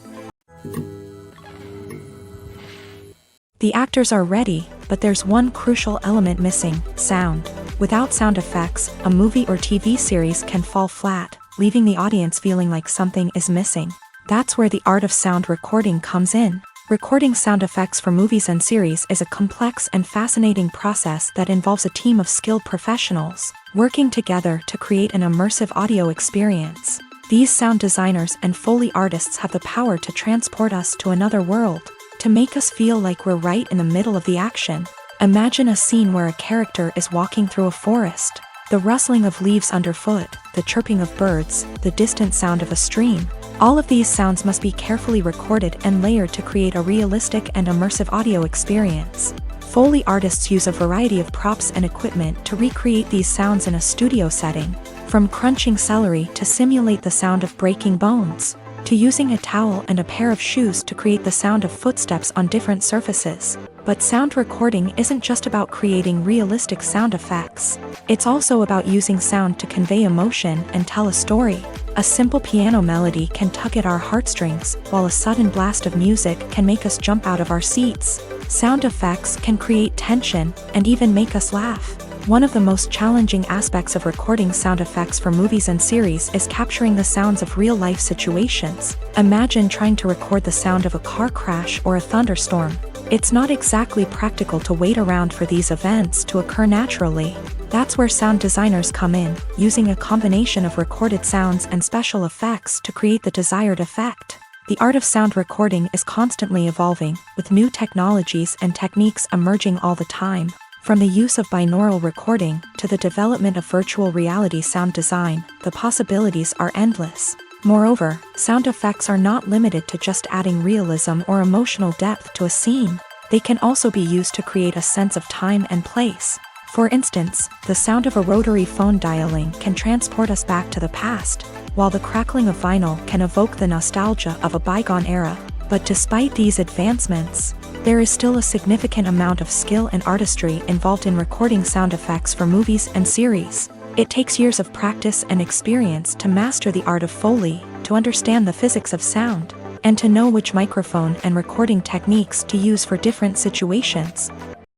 The actors are ready, but there's one crucial element missing: sound. Without sound effects, a movie or TV series can fall flat, leaving the audience feeling like something is missing. That's where the art of sound recording comes in. Recording sound effects for movies and series is a complex and fascinating process that involves a team of skilled professionals working together to create an immersive audio experience. These sound designers and Foley artists have the power to transport us to another world, to make us feel like we're right in the middle of the action. Imagine a scene where a character is walking through a forest. The rustling of leaves underfoot, the chirping of birds, the distant sound of a stream. All of these sounds must be carefully recorded and layered to create a realistic and immersive audio experience. Foley artists use a variety of props and equipment to recreate these sounds in a studio setting, from crunching celery to simulate the sound of breaking bones, to using a towel and a pair of shoes to create the sound of footsteps on different surfaces. But sound recording isn't just about creating realistic sound effects. It's also about using sound to convey emotion and tell a story. A simple piano melody can tug at our heartstrings, while a sudden blast of music can make us jump out of our seats. Sound effects can create tension and even make us laugh. One of the most challenging aspects of recording sound effects for movies and series is capturing the sounds of real-life situations. Imagine trying to record the sound of a car crash or a thunderstorm. It's not exactly practical to wait around for these events to occur naturally. That's where sound designers come in, using a combination of recorded sounds and special effects to create the desired effect. The art of sound recording is constantly evolving, with new technologies and techniques emerging all the time. From the use of binaural recording to the development of virtual reality sound design, the possibilities are endless. Moreover, sound effects are not limited to just adding realism or emotional depth to a scene. They can also be used to create a sense of time and place. For instance, the sound of a rotary phone dialing can transport us back to the past, while the crackling of vinyl can evoke the nostalgia of a bygone era. But despite these advancements, there is still a significant amount of skill and artistry involved in recording sound effects for movies and series. It takes years of practice and experience to master the art of Foley, to understand the physics of sound, and to know which microphone and recording techniques to use for different situations.